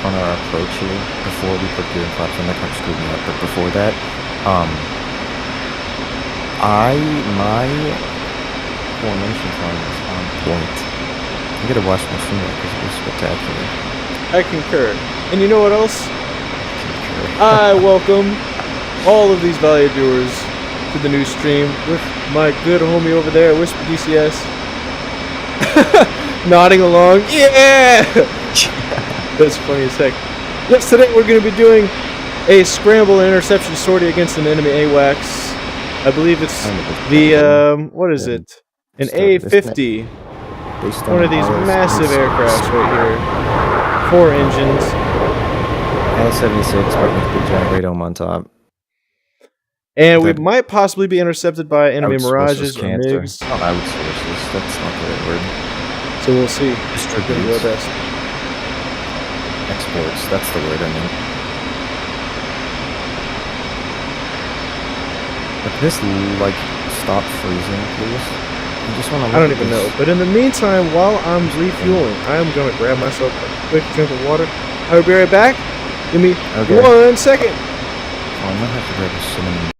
on our approach here before we put gear and platform. That kind of screwed me up, but before that, my formation time was on point. I'm gonna watch my stream because it was spectacular. I concur. And you know what else? I welcome all of these valued viewers to the new stream with my good homie over there, Whisper DCS. Nodding along. Yeah! That's funny as heck. Yes, today we're going to be doing a Scramble Intercept Sortie against an enemy AWACS. I believe it's the, what is it? An A-50. One of these massive aircrafts right here. 4 engines. L-76, but with the giant radome on top. And we might possibly be intercepted by enemy mirages or MiGs. Oh, outsources. That's not the right word. So we'll see. Distributes. Our best. Exports. That's the word I mean. If this, like, stop freezing, please. I just want to. I don't even know. But in the meantime, while I'm refueling, I'm gonna grab myself a quick drink of water. I will be right back. Give me 1 second. Oh, I might have to grab a cinnamon.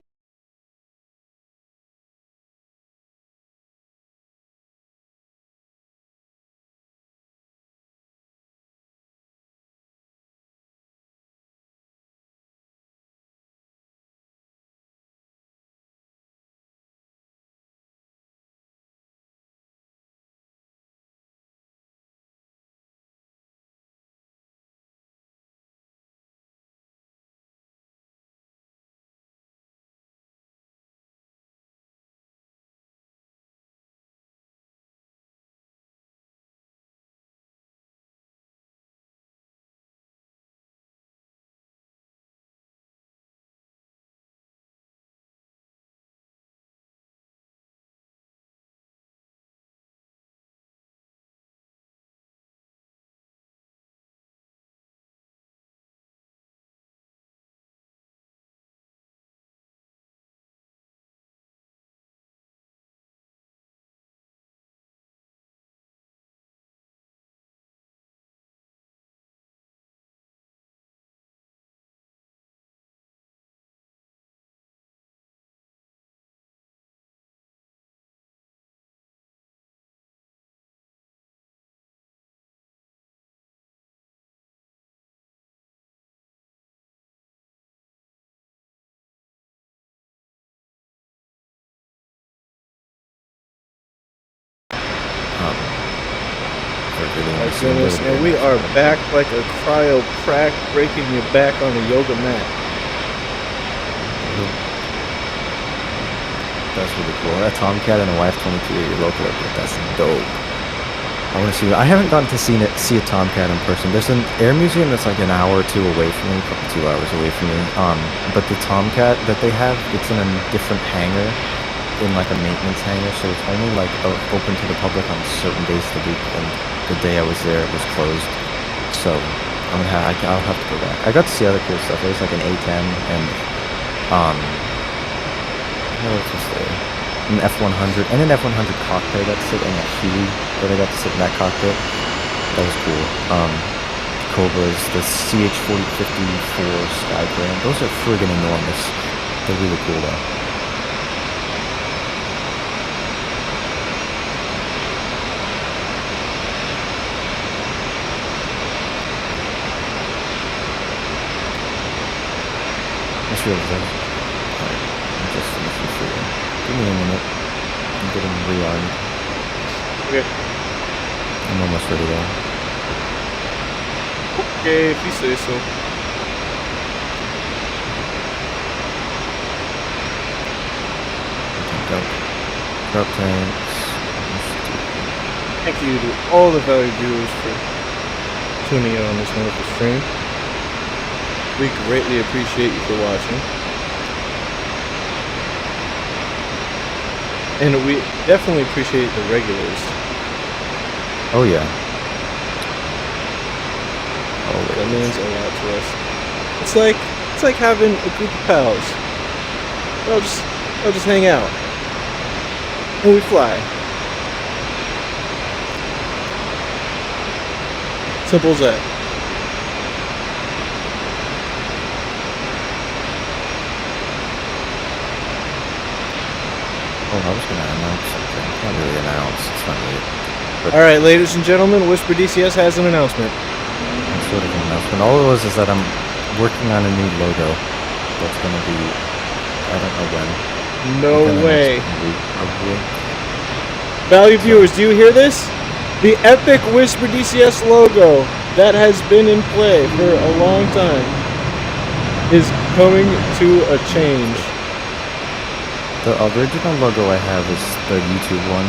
My goodness, and we are back like a cryo crack, breaking you back on the yoga mat. That's really cool. That Tomcat and a YF-22 at your local airport, that's dope. I want to see. I haven't gotten to see a Tomcat in person. There's an air museum that's like an hour or 2 away from me, probably 2 hours away from me. But the Tomcat that they have, it's in a different hangar, in like a maintenance hangar, so it's only like open to the public on certain days of the week. And the day I was there, it was closed. So I'll have to go back. I got to see other cool stuff. There's like an A-10 and what else was there? An F-100 and an F-100 cockpit that sit in a Huey that I got to sit in that cockpit. That was cool. Cobras, the CH-4054 Skyplane. Those are friggin' enormous. They're really cool though. What's your result? Alright, I'm just finishing shooting. Give me a minute. I'm getting rearmed. Okay. I'm almost ready though. Okay, if you say so. Drop tanks. Thank you to all the valued viewers for tuning in on this wonderful stream. We greatly appreciate you for watching. And we definitely appreciate the regulars. Oh yeah. Always. That means a lot to us. It's like having a group of pals. They'll just hang out. And we fly. Simple as that. just gonna announce something. Not really announce. It's not really. All right, ladies and gentlemen, Whisper DCS has an announcement. It's sort of an announcement. All it was is that I'm working on a new logo. That's gonna be. I don't know when. No way. Probably. Value viewers, do you hear this? The epic Whisper DCS logo that has been in play for a long time is coming to a change. The original logo I have is the YouTube one,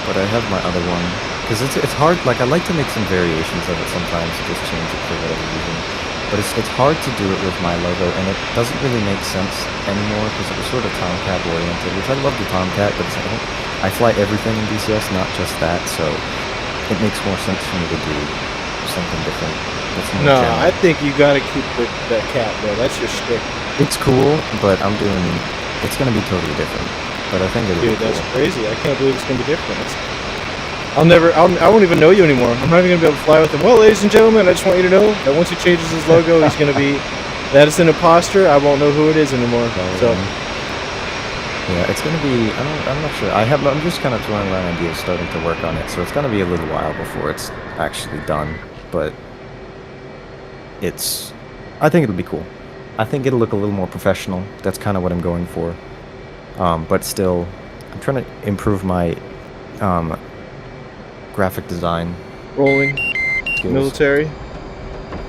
but I have my other one because it's hard. Like I like to make some variations of it sometimes, to just change it for whatever reason. But it's hard to do it with my logo, and it doesn't really make sense anymore because it was sort of Tomcat oriented, which I love the Tomcat, but it's like, I fly everything in DCS, not just that, so it makes more sense for me to do something different. That's more No, general. I think you gotta keep the cat, bro. That's your shtick. It's cool, but it's gonna be totally different. But I think it'll Dude, be that's cool. crazy. I can't believe it's gonna be different. I won't even know you anymore. I'm not even gonna be able to fly with him. Well, ladies and gentlemen, I just want you to know that once he changes his logo, he's gonna be, that is an imposter. I won't know who it is anymore. So, Yeah, it's gonna be. I'm not sure. I'm just kind of throwing around ideas, starting to work on it. So it's gonna be a little while before it's actually done. But I think it'll be cool. I think it'll look a little more professional. That's kind of what I'm going for. But still, I'm trying to improve my graphic design rolling, skills. military,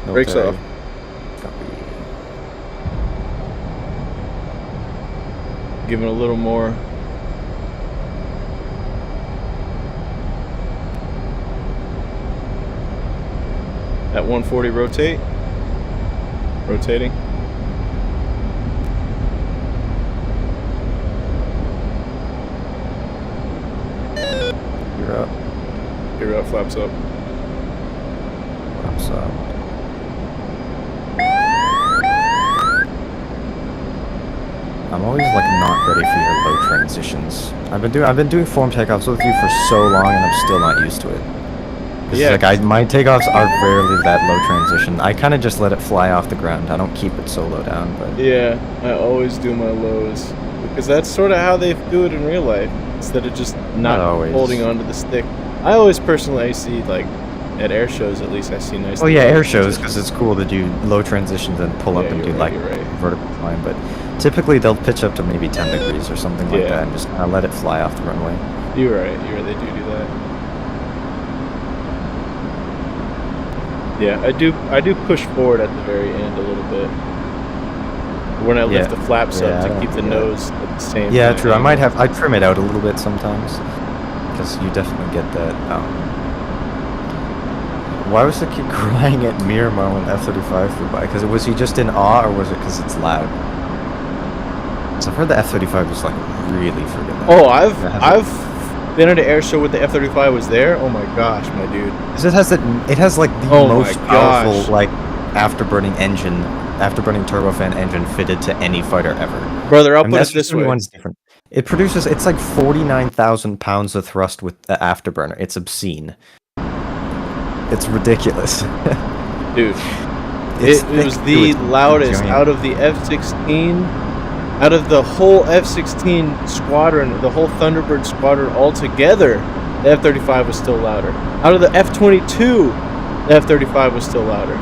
breaks off. Give it a little more. At 140, rotate. Rotating. You're up. You're up, flaps up. Flaps up. I'm always like not ready for your low transitions. I've been doing form takeoffs with you for so long, and I'm still not used to it. Yeah, like my takeoffs are rarely that low transition. I kind of just let it fly off the ground. I don't keep it so low down. But yeah, I always do my lows because that's sort of how they do it in real life. Instead of just not holding onto the stick. I always personally see like at air shows at least I see nice. Oh yeah, air shows because it's cool to do low transitions and pull up and do like vertical climb. But typically they'll pitch up to maybe 10 degrees or something like that and just kind of let it fly off the runway. You're right. They do that. Yeah, I do push forward at the very end a little bit. When I lift the flaps up to keep the nose at the same. Yeah, true. I trim it out a little bit sometimes because you definitely get that. Why was the kid crying at Miramar when F-35 flew by? Because was he just in awe, or was it because it's loud? So I've heard the F-35 was like really freaking loud. Oh, I've been at an air show with the F-35 was there. Oh my gosh, my dude. Because it has like the most powerful like afterburning turbofan engine fitted to any fighter ever. Brother, I'll put it this way. One's different. It produces, it's like 49,000 pounds of thrust with the afterburner. It's obscene. It's ridiculous. Dude, it was the loudest out of the F-16, out of the whole F-16 squadron, the whole Thunderbird squadron altogether, the F-35 was still louder. Out of the F-22, the F-35 was still louder.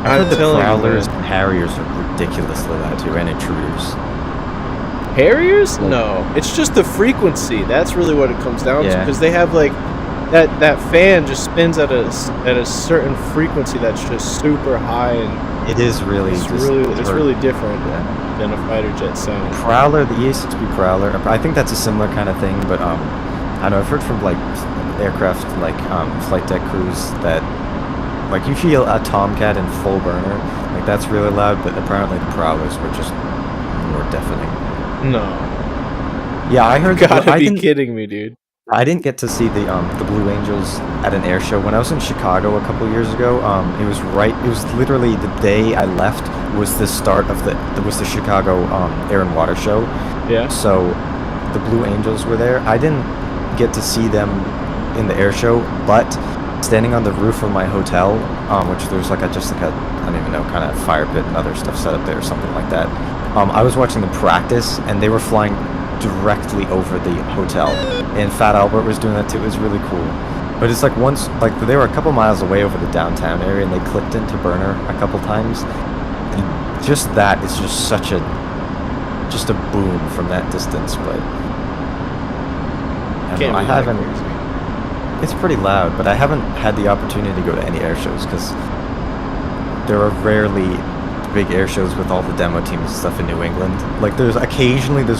I heard the Prowlers and Harriers are ridiculously loud too, and Intruders. Harriers? No, it's just the frequency. That's really what it comes down to, because they have like that fan just spins at a certain frequency that's just super high, and it is really it's really different than a fighter jet sound. Prowler, the EA-6B Prowler, I think that's a similar kind of thing, but I don't know, I've heard from like aircraft like flight deck crews that like you feel a Tomcat in full burner, like that's really loud, but apparently the Prowlers were just more deafening. No. Yeah, I heard. You gotta be kidding me, dude. I didn't get to see the Blue Angels at an air show when I was in Chicago a couple years ago. It was literally the day I left was the start of the Chicago Air and Water Show. Yeah. So the Blue Angels were there. I didn't get to see them in the air show, but standing on the roof of my hotel, which there's like I don't even know, kind of fire pit and other stuff set up there or something like that. I was watching them practice, and they were flying directly over the hotel. And Fat Albert was doing that too. It was really cool. But it's like once, like they were a couple miles away over the downtown area, and they clipped into burner a couple times. And just that is just such a, just a boom from that distance. But I haven't. It's pretty loud, but I haven't had the opportunity to go to any air shows because there are rarely big air shows with all the demo teams and stuff in New England. Like there's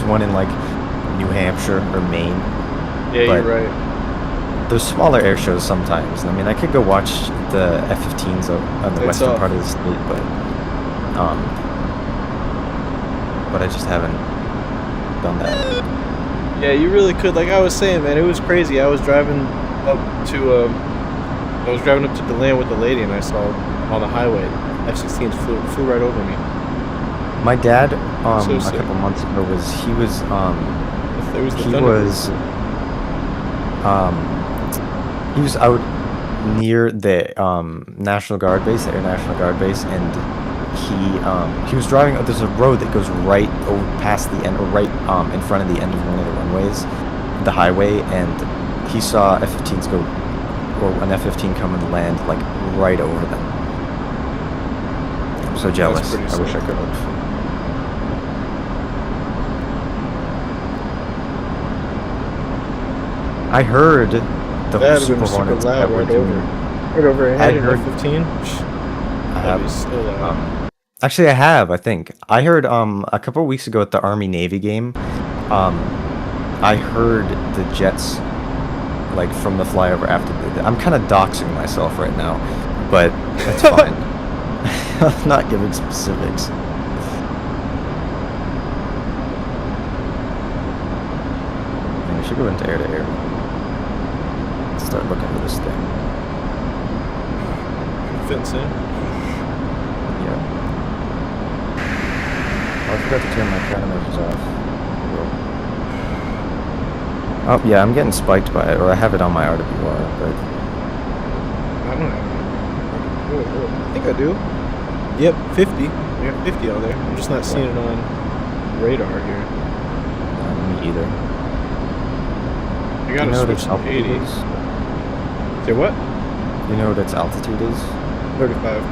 one in like New Hampshire or Maine. Yeah, you're right. There's smaller air shows sometimes. I mean, I could go watch the F-15s on the western part of the state, but I just haven't done that. Yeah, you really could. Like I was saying, man, it was crazy. I was driving up to DeLand with the lady, and I saw on the highway F-16s flew right over me. My dad, a couple months ago he was out near the National Guard base, the Air National Guard base, and he was driving. There's a road that goes right over past the end, or right in front of the end of one of the runways, the highway, and he saw F-15s go, or an F-15 come and land like right over them. I'm so jealous. I wish I could have. I heard the Super Hornets that were doing. Right over ahead in F-15. I have. Actually, I have. I think I heard a couple of weeks ago at the Army Navy game. I heard the jets like from the flyover after. I'm kind of doxing myself right now, but that's fine. I'm not giving specifics. I should go into air to air. Start looking for this thing. Fits in. Yeah. Oh, I forgot to turn my countermeasures off. Oh yeah, I'm getting spiked by it, or I have it on my RWR, but I don't know. I think I do. Yep, 50. We have 50 on there. I'm just not seeing it on radar here. Me either. I gotta switch to 80. Say what? You know what its altitude is? 35.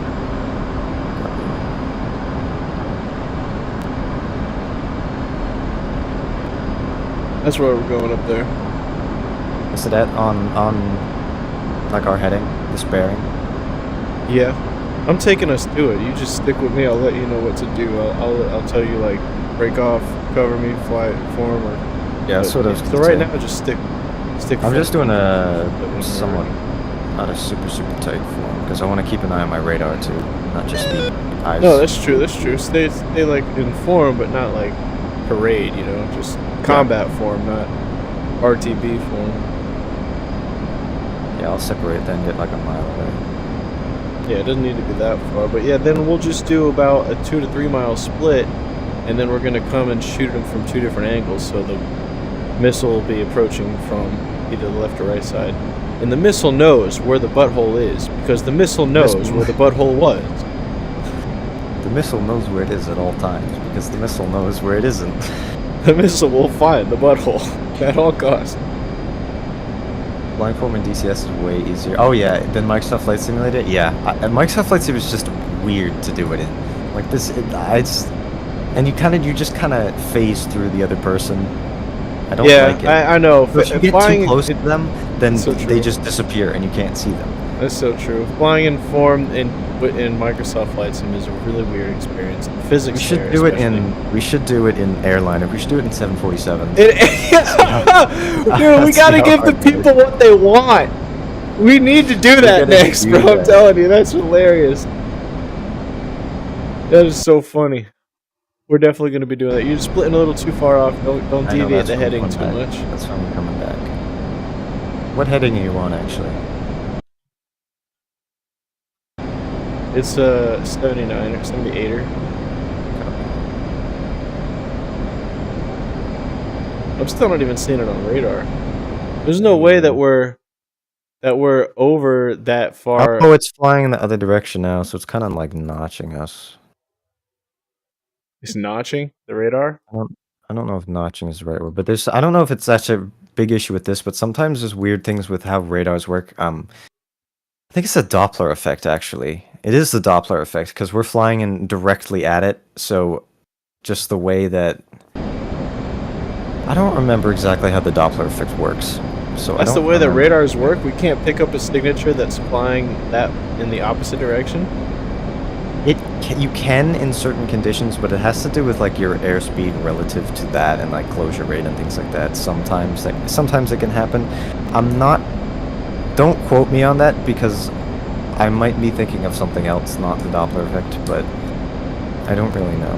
That's where we're going up there. Is it on like our heading, this bearing? Yeah, I'm taking us to it. You just stick with me. I'll let you know what to do. I'll tell you like break off, cover me, fly, form, or yeah, sort of. So right now, just stick. I'm just doing a somewhat, not a super tight form, because I want to keep an eye on my radar too, not just be eyes. No, that's true. Stay like in form, but not like parade. You know, just combat form, not RTB form. Yeah, I'll separate then, get like a mile away. Yeah, it doesn't need to be that far, but yeah, then we'll just do about a 2 to 3 mile split, and then we're gonna come and shoot them from 2 different angles, so the missile will be approaching from either the left or right side. And the missile knows where the butthole is, because the missile knows where the butthole was. The missile knows where it is at all times, because the missile knows where it isn't. The missile will find the butthole at all costs. Flying form in DCS is way easier. Oh yeah, than Microsoft Flight Simulator? Yeah, Microsoft Flight Simulator is just weird to do it in. Like this, and you just kind of phase through the other person. I don't like it. I know. If you get too close to them, then they just disappear and you can't see them. That's so true. Flying in form in Microsoft Flight Sim is a really weird experience. Physics. We should do it in airliner. We should do it in 747. Dude, we gotta give the people what they want. We need to do that next, bro. I'm telling you, that's hilarious. That is so funny. We're definitely going to be doing that. You're splitting a little too far off. Don't deviate the heading too much. That's why I'm coming back. What heading are you on, actually? It's a 79 or 78er. I'm still not even seeing it on radar. There's no way that we're over that far. Oh, it's flying in the other direction now, so it's kind of like notching us. It's notching the radar. I don't know if notching is the right word, but there's I don't know if it's such a big issue with this, but sometimes there's weird things with how radars work. I think it's a Doppler effect, actually. It is the Doppler effect because we're flying in directly at it, so just the way that I don't remember exactly how the Doppler effect works. So That's I the don't way that remember. radars work. We can't pick up a signature that's flying that in the opposite direction. You can in certain conditions, but it has to do with like your airspeed relative to that and like closure rate and things like that. Sometimes it can happen. Don't quote me on that because I might be thinking of something else, not the Doppler effect, but I don't really know.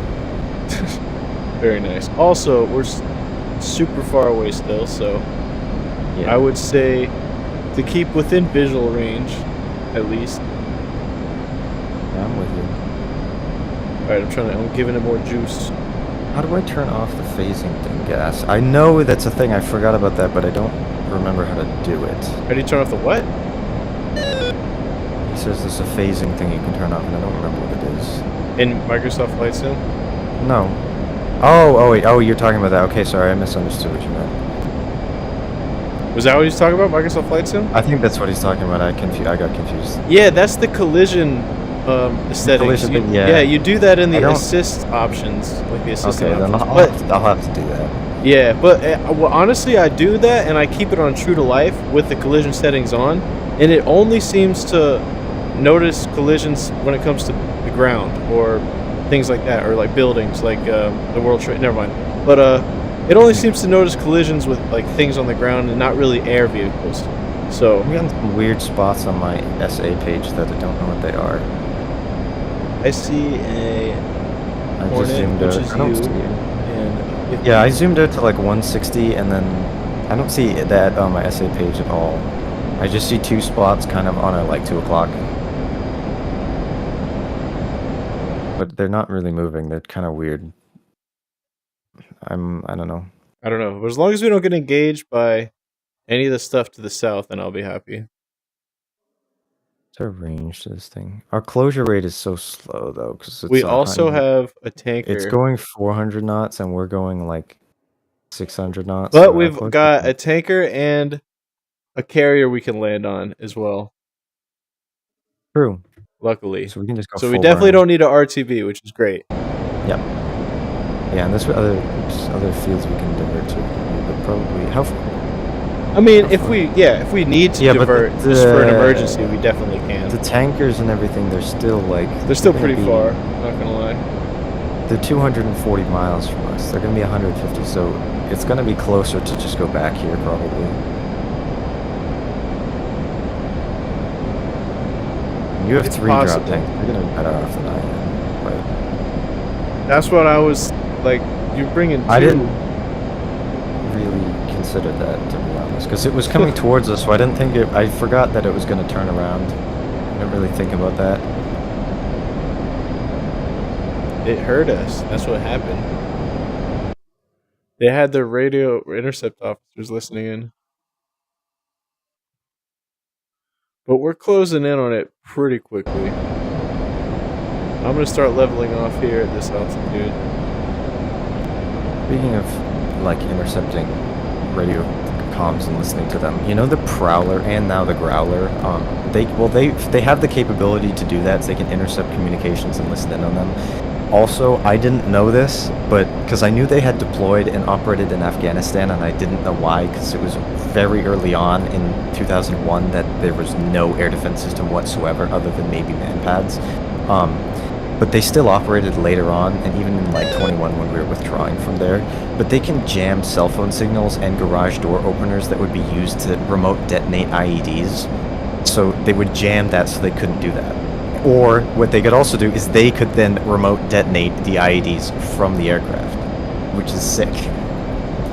Very nice. Also, we're super far away still, so Yeah. I would say to keep within visual range, at least. Yeah, I'm with you. All right, I'm giving it more juice. How do I turn off the phasing thing, gas? I know that's a thing. I forgot about that, but I don't remember how to do it. How do you turn off the what? He says there's a phasing thing you can turn off, and I don't remember what it is. In Microsoft Flight Sim? No. Oh, wait. Oh, you're talking about that. Okay, sorry. I misunderstood what you meant. Was that what he's talking about, Microsoft Flight Sim? I think that's what he's talking about. I got confused. Yeah, that's the collision settings. collision thing, yeah, yeah. you do that in I the don't- assist options, like the assistant Okay, then options. I'll have to do that. Yeah, but well, honestly, I do that and I keep it on true to life with the collision settings on, and it only seems to notice collisions when it comes to the ground or things like that, or like buildings, like the World Trade. Never mind. But it only seems to notice collisions with like things on the ground and not really air vehicles. So I'm getting some weird spots on my SA page that I don't know what they are. I see a I just Hornet, zoomed which out. is I don't you, see it. and Yeah, I zoomed out to like 160, and then I don't see that on my SA page at all. I just see two spots kind of on at like 2 o'clock. But they're not really moving. They're kind of weird. I don't know. I don't know. But as long as we don't get engaged by any of the stuff to the south, then I'll be happy. What's our range to this thing? Our closure rate is so slow though, because We also have a tanker. It's going 400 knots, and we're going like 600 knots. But so our we've closure got rate- a tanker and a carrier we can land on as well, True. luckily. So we can just go. So we full definitely burn. don't need a RTB, which is great. Yep. Yeah, and there's other fields we can divert to, but probably how. I mean, if we need to Yeah, but divert just for an emergency, we definitely can. The tankers and everything, they're still like. They're still gonna pretty be- far, not gonna lie. They're 240 miles from us. They're gonna be 150, so it's gonna be closer to just go back here probably. You have It's 3 drop possible. tanks. You're gonna be better off than I am. But That's what I was like. You're bringing. I two. didn't really consider that, to be honest, because it was coming towards us, so I didn't think I forgot that it was going to turn around. I didn't really think about that. It hurt us. That's what happened. They had their radio intercept officers listening in. But we're closing in on it pretty quickly. I'm going to start leveling off here at this altitude. Speaking of like intercepting radio comms and listening to them, you know, the Prowler and now the Growler, they have the capability to do that, so they can intercept communications and listen in on them. Also, I didn't know this, but because I knew they had deployed and operated in Afghanistan, and I didn't know why, because it was very early on in 2001 that there was no air defense system whatsoever other than maybe manpads. But they still operated later on, and even in like 21 when we were withdrawing from there. But they can jam cell phone signals and garage door openers that would be used to remote detonate IEDs. So they would jam that so they couldn't do that. Or what they could also do is they could then remote detonate the IEDs from the aircraft, which is sick.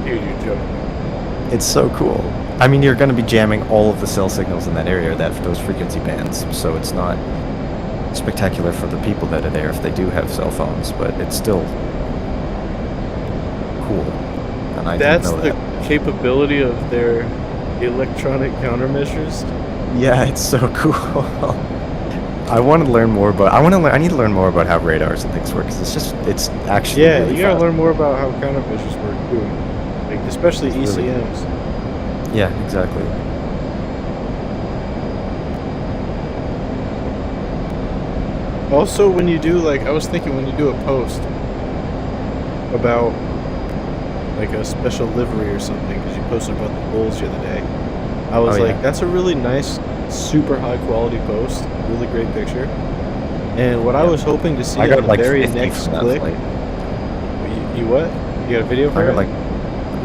Dude, you're joking. It's so cool. I mean, you're going to be jamming all of the cell signals in that area, those frequency bands, so it's not spectacular for the people that are there if they do have cell phones, but it's still cool. And I That's didn't know the that. capability of their electronic countermeasures. Yeah, it's so cool. I want to learn more about. I need to learn more about how radars and things work. 'Cause it's actually Yeah, really you gotta fast. learn more about how countermeasures work too, like especially It's really- ECMs. Yeah, exactly. Also, when you do like, I was thinking when you do a post about like a special livery or something, because you posted about the Bulls the other day, I was Oh, like, yeah. that's a really nice, super high quality post, really great picture. And what I was hoping to see I on got the like very 50 next from that click, flight. you what? You got a video for I it? got like.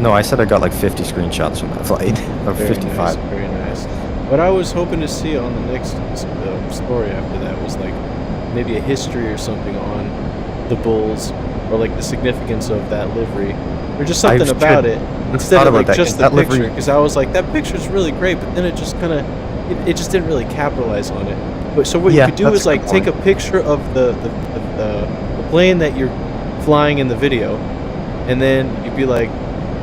No, I said I got like 50 screenshots from that flight, or Very 55. nice, very nice. What I was hoping to see on the next story after that was like maybe a history or something on the Bulls, or like the significance of that livery, or just I something about should- it Let's instead thought of about like that, just 'cause the that livery- picture. Because I was like, that picture's really great, but then it just kind of it just didn't really capitalize on it. But so what Yeah, you could do that's is a like good take a point. picture of the plane that you're flying in the video, and then you'd be like,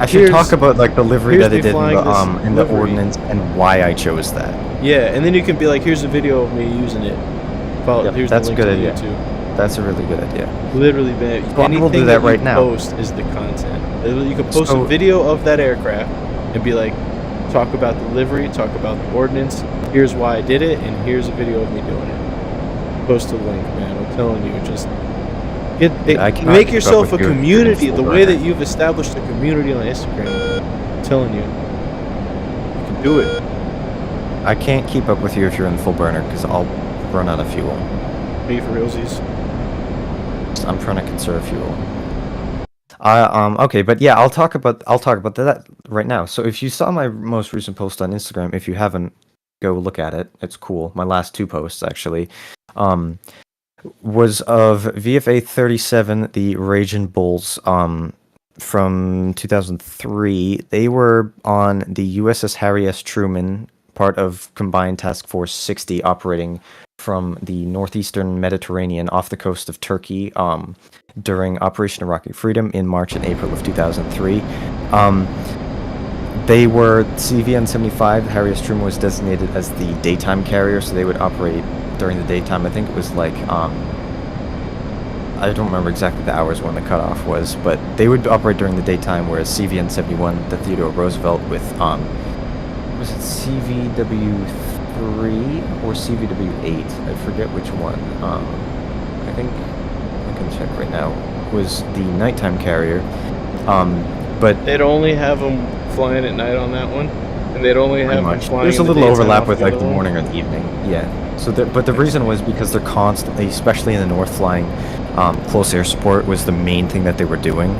I should here's- talk about like the livery here's that me it did flying this in the livery. ordnance and why I chose that. yeah, and then you can be like, here's a video of me using it. Follow, Yep, here's that's the a link good to idea. YouTube. That's a really good idea. Literally, man, Well, anything we'll do that right you now. post is the content. Literally, you can post So- a video of that aircraft and be like, talk about the livery, talk about the ordnance. Here's why I did it, and here's a video of me doing it. Post a link, man. I'm telling you, just I cannot make keep up yourself a with your community. The full way burner. that you've established a community on Instagram, I'm telling you, you can do it. I can't keep up with you if you're in full burner because I'll run out of fuel. Be for realsies. I'm trying to conserve fuel. Okay, but yeah, I'll talk about that right now. So if you saw my most recent post on Instagram, if you haven't, go look at it. It's cool. My last two posts actually, was of VFA 37, the Raging Bulls, from 2003. They were on the USS Harry S. Truman, part of Combined Task Force 60, operating from the northeastern Mediterranean off the coast of Turkey during Operation Iraqi Freedom in March and April of 2003. They were CVN-75. Harry S. Truman was designated as the daytime carrier, so they would operate during the daytime. I think it was like I don't remember exactly the hours when the cutoff was, but they would operate during the daytime, whereas CVN-71, the Theodore Roosevelt, with was it CVW-3 or CVW-8? I forget which one. I think I can check right now. Was the nighttime carrier, but They'd only have them flying at night on that one, and they'd only pretty have them much. flying. There's a in the little daytime overlap off with like the other one. morning or the evening. Yeah. So, but the reason was because they're constantly, especially in the north, flying close air support was the main thing that they were doing.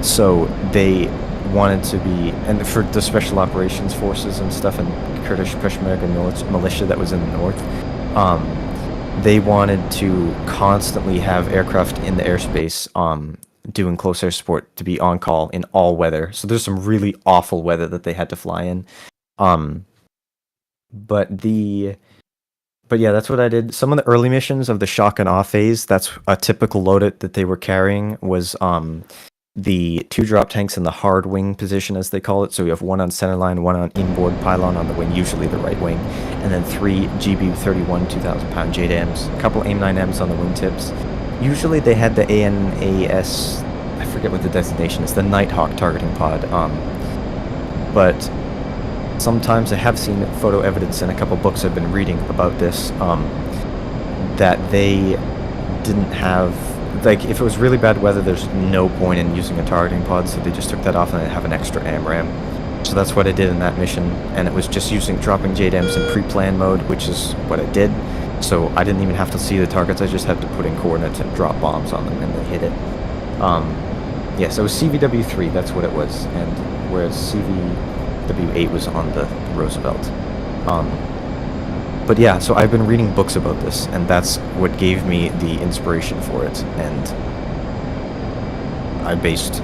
So they wanted to be, and for the special operations forces and stuff, and Kurdish Peshmerga militia that was in the north, they wanted to constantly have aircraft in the airspace doing close air support to be on call in all weather. So there's some really awful weather that they had to fly in. But yeah, that's what I did. Some of the early missions of the shock and awe phase, that's a typical loadout that they were carrying, was the 2 drop tanks in the hard wing position, as they call it. So you have one on center line, one on inboard pylon on the wing, usually the right wing, and then 3 GBU-31 2,000-pound JDAMs, a couple AIM-9Ms on the wingtips. Usually they had the ANAS, I forget what the designation is, the Nighthawk targeting pod, but sometimes I have seen photo evidence in a couple books I've been reading about this, that they didn't have, like, if it was really bad weather, there's no point in using a targeting pod, so they just took that off and they have an extra AMRAM. So that's what I did in that mission, and it was just dropping JDAMs in pre-plan mode, which is what I did. So I didn't even have to see the targets, I just had to put in coordinates and drop bombs on them, and they hit it. Yeah, so it was CVW-3, that's what it was, and whereas CVW-8 was on the Roosevelt. But yeah, so I've been reading books about this, and that's what gave me the inspiration for it, and I based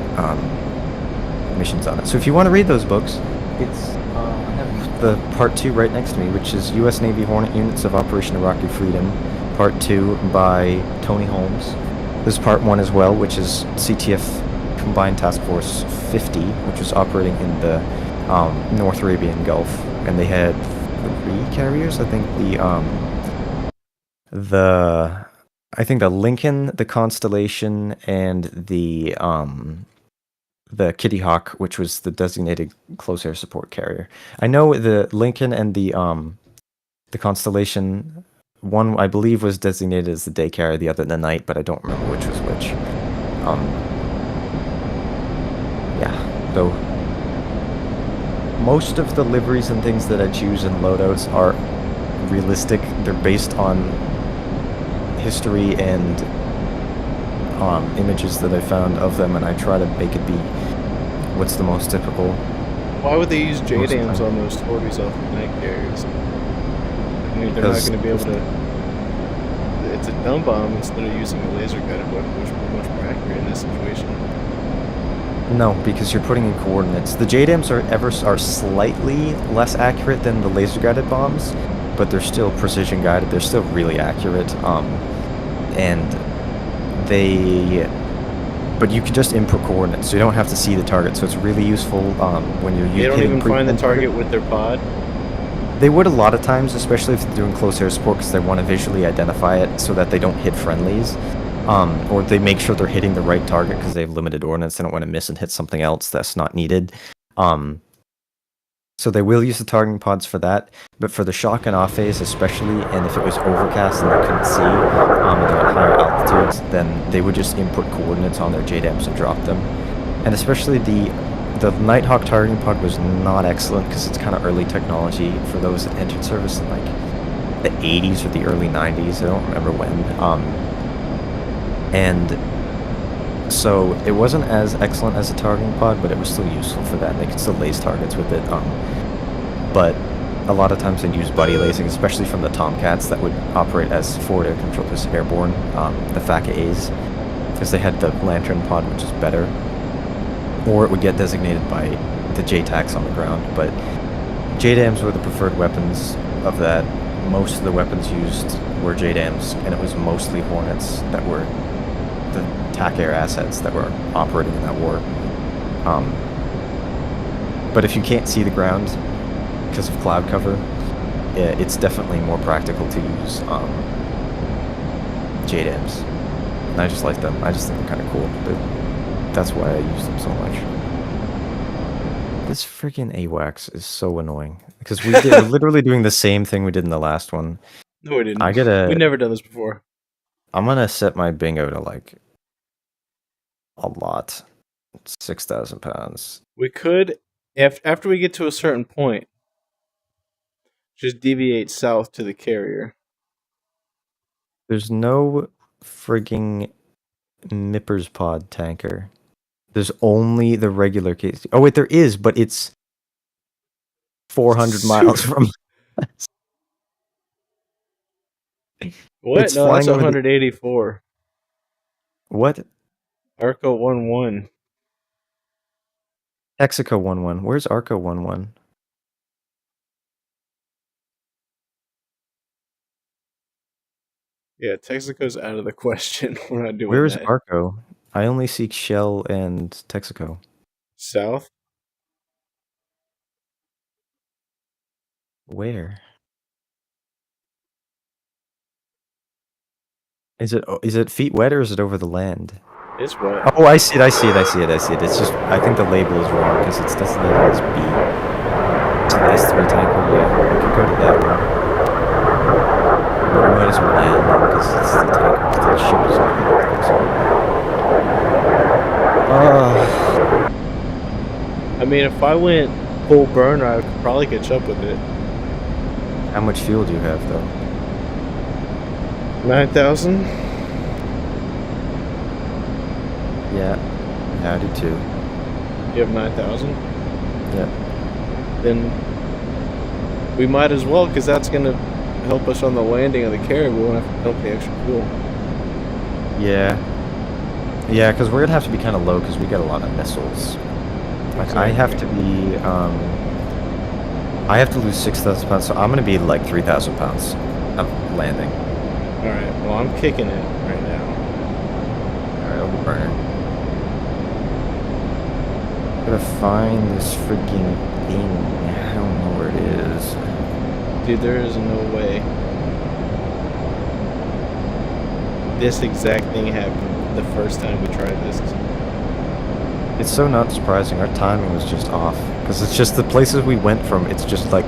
missions on it. So if you want to read those books, it's I have the part 2 right next to me, which is U.S. Navy Hornet Units of Operation Iraqi Freedom, part 2 by Tony Holmes. There's part 1 as well, which is CTF Combined Task Force 50, which was operating in the North Arabian Gulf, and they had 3 carriers. I think I think the Lincoln, the Constellation, and the Kitty Hawk, which was the designated close air support carrier. I know the Lincoln and the Constellation, one I believe was designated as the day carrier, the other the night, but I don't remember which was which. Yeah, so most of the liveries and things that I choose in loadouts are realistic. They're based on history and images that I found of them, and I try to make it be what's the most typical. Why would they use JDAMs on those sorties off the night carriers? I mean, they're not going to be able to. It's a dumb bomb instead of using a laser guided weapon, which would be much more accurate in this situation. No, because you're putting in coordinates. The JDAMs are slightly less accurate than the laser guided bombs, but they're still precision guided. They're still really accurate. But you can just input coordinates, so you don't have to see the target. So it's really useful when you're. They don't even find the target with their pod. They would a lot of times, especially if they're doing close air support, because they want to visually identify it so that they don't hit friendlies, or they make sure they're hitting the right target because they have limited ordnance. They don't want to miss and hit something else that's not needed. So they will use the targeting pods for that, but for the shock and off phase especially, and if it was overcast and they couldn't see, and they're at higher altitudes, then they would just input coordinates on their JDAMs and drop them. And especially the Nighthawk targeting pod was not excellent because it's kind of early technology for those that entered service in like the 80s or the early 90s. I don't remember when. And so it wasn't as excellent as a targeting pod, but it was still useful for that. They could still lace targets with it. But a lot of times they'd use buddy lasing, especially from the Tomcats that would operate as forward air control, just airborne, the FACA A's, because they had the lantern pod, which is better. Or it would get designated by the JTACs on the ground. But JDAMs were the preferred weapons of that. Most of the weapons used were JDAMs, and it was mostly Hornets that were the TAC air assets that were operating in that war. But if you can't see the ground because of cloud cover, it's definitely more practical to use JDAMs. And I just like them. I just think they're kind of cool. That's why I use them so much. This freaking AWACS is so annoying because we're literally doing the same thing we did in the last one. No, we didn't. We've never done this before. I'm gonna set my bingo to like a lot, 6,000 pounds. We could, after we get to a certain point, just deviate south to the carrier. There's no frigging Nippers pod tanker. There's only the regular case. Oh wait, there is, but it's 400 miles from us. What? It's no, that's 184. What? Arco 11. Texaco 11. Where's Arco 11? Yeah, Texaco's out of the question. We're not doing Where is that. Arco? I only seek Shell and Texaco. South? Where? Is it feet wet or is it over the land? It's wet. Oh, I see it. It's just, I think the label is wrong because it's designated as B. So the S3 tanker, yeah, we could go to that one. But we might as well land because it's the tanker, because the ship is not I mean, if I went full burner, I could probably catch up with it. How much fuel do you have, though? 9,000? Yeah, I do too. You have 9,000? Yeah. Then we might as well, because that's going to help us on the landing of the carrier. We won't have to dump the extra fuel. Yeah. Yeah, because we're going to have to be kind of low because we got a lot of missiles. Like, Exactly. I have to be, I have to lose 6,000 pounds, so I'm going to be like 3,000 pounds of landing. Alright, well, I'm kicking it right now. Alright, I'll go burner. Gotta find this freaking thing. I don't know where it is. Dude, there is no way. this exact thing happened the first time we tried this. It's so not surprising. Our timing was just off because it's just the places we went from. It's just like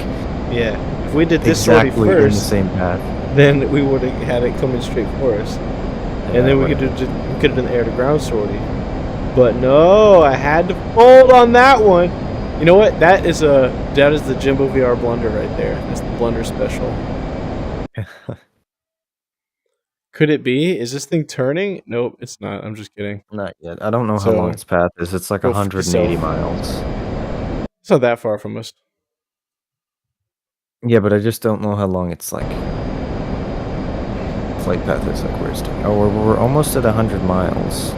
Yeah, if we did this sortie exactly in the first, same path. then we would have had it coming straight for us, Yeah, and then we whatever. could have done the air to ground sortie. But no, I had to fold on that one. You know what? That is the Jimbo VR blunder right there. That's the blunder special. Could it be? Is this thing turning? Nope, it's not. I'm just kidding. Not yet. I don't know how So, long its path is. It's like go for 180 yourself. miles. It's not that far from us. Yeah, but I just don't know how long it's like. Flight path is like where it's doing. Oh, we're almost at 100 miles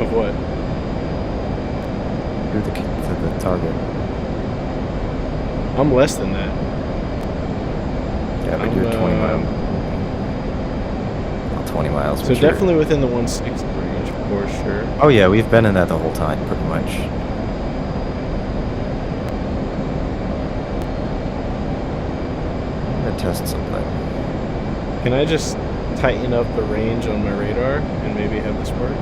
Of what? to the target. I'm less than that. Yeah, but you're 20 miles. Well, 20 miles. So but you're- definitely within the 160 range for sure. Oh yeah, we've been in that the whole time, pretty much. I'm gonna test something. Can I just tighten up the range on my radar and maybe have this work?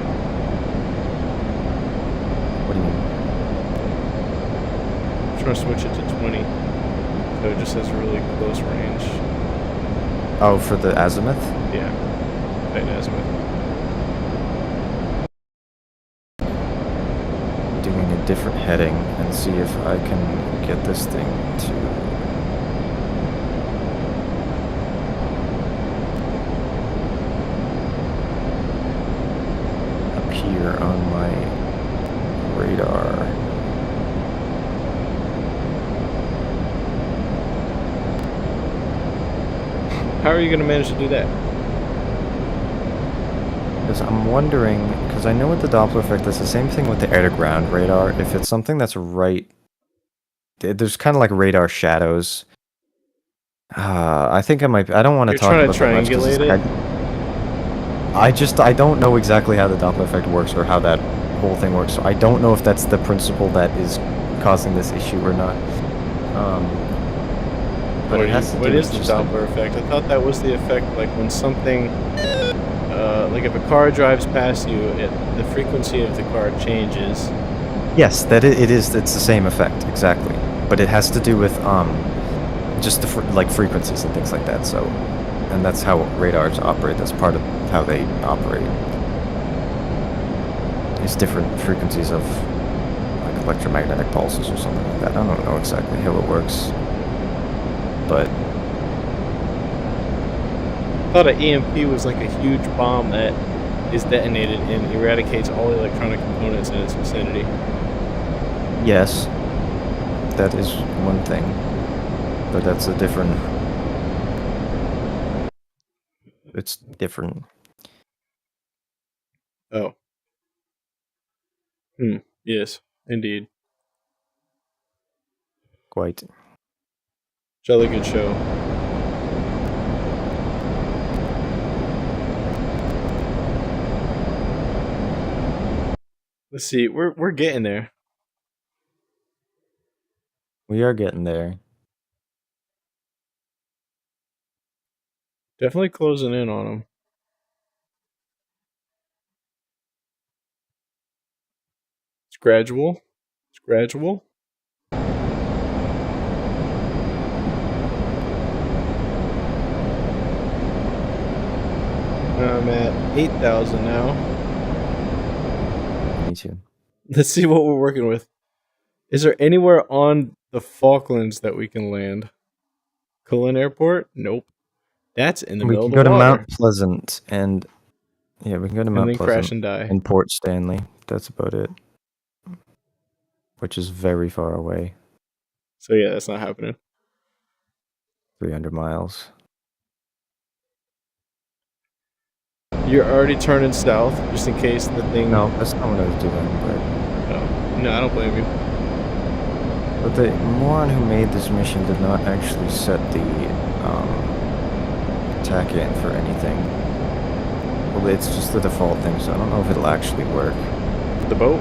What do you mean? I'm trying to switch it to 20. So it just has a really close range. Oh, for the azimuth? Yeah. Tight azimuth. Doing a different heading and see if I can get this thing to appear on my radar. How are you going to manage to do that? Because I'm wondering, because I know with the Doppler effect, it's the same thing with the air-to-ground radar. If it's something that's right, there's kind of like radar shadows. I think I might. I don't want to You're talk trying about to that much 'cause triangulate it's- I don't know exactly how the Doppler effect works or how that whole thing works. So I don't know if that's the principle that is causing this issue or not. But it has to What do is with the just like- Doppler effect? I thought that was the effect like when something, like if a car drives past you, the frequency of the car changes. Yes, that it is. It's the same effect exactly, but it has to do with just the like frequencies and things like that. So, and that's how radars operate. That's part of how they operate. It's different frequencies of like electromagnetic pulses or something like that. I don't know exactly how it works, but I thought an EMP was like a huge bomb that is detonated and eradicates all electronic components in its vicinity. yes, that is one thing. But that's a different. It's different. Oh. Yes, indeed. Quite. Jolly good show. Let's see. We're getting there. We are getting there. Definitely closing in on them. It's gradual. It's gradual. I'm at 8,000 now. Me too. Let's see what we're working with. Is there anywhere on the Falklands that we can land? Cullen Airport? Nope. That's in the We middle can of the go to water. Mount Pleasant and yeah, we can go to And Mount then Pleasant crash and die. and Port Stanley. That's about it. Which is very far away. So yeah, that's not happening. 300 miles. You're already turning south, just in case the thing... No, that's not what I was doing, but No, I don't blame you. but the moron who made this mission did not actually set the attack in for anything. Well, it's just the default thing, so I don't know if it'll actually work. The boat?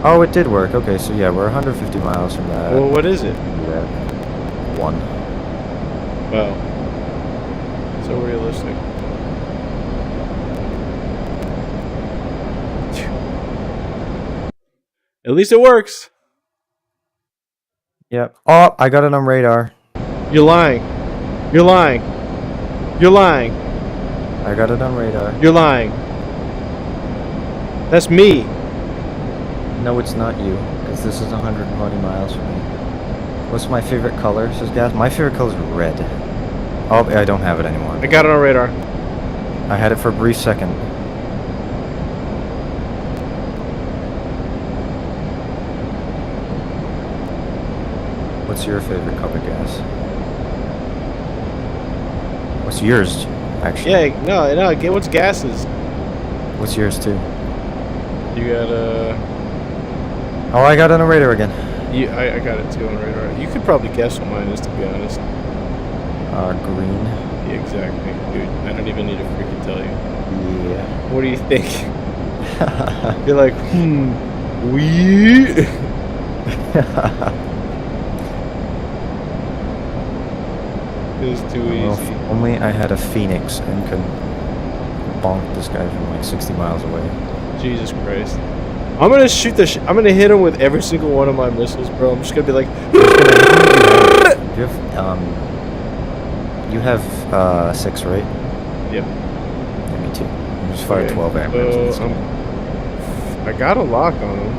Oh, it did work. Okay, so yeah, we're 150 miles from that. Well, what is it? Yeah. 1. Wow. so realistic. At least it works. Yep. Oh, I got it on radar. You're lying. You're lying. You're lying. I got it on radar. You're lying. That's me. No, it's not you, because this is 120 miles from me. What's my favorite color? Says gas. My favorite color is red. Oh, I don't have it anymore. I got it on radar. I had it for a brief second. What's your favorite color, gas? What's yours, actually? Yeah, no. Get what's gases. What's yours, too? You got Oh, I got it on radar again. I got it too on radar. You could probably guess what mine is, to be honest. Green. Yeah, exactly, dude. I don't even need to freaking tell you. Yeah. What do you think? You're like, we. It was too Well, easy. if only I had a Phoenix and could bonk this guy from like 60 miles away. Jesus Christ. I'm gonna shoot I'm gonna hit him with every single one of my missiles, bro. I'm just gonna be like. You have 6, right? Yep. Yeah, me too. I just fired 12 ammo. I got a lock on him.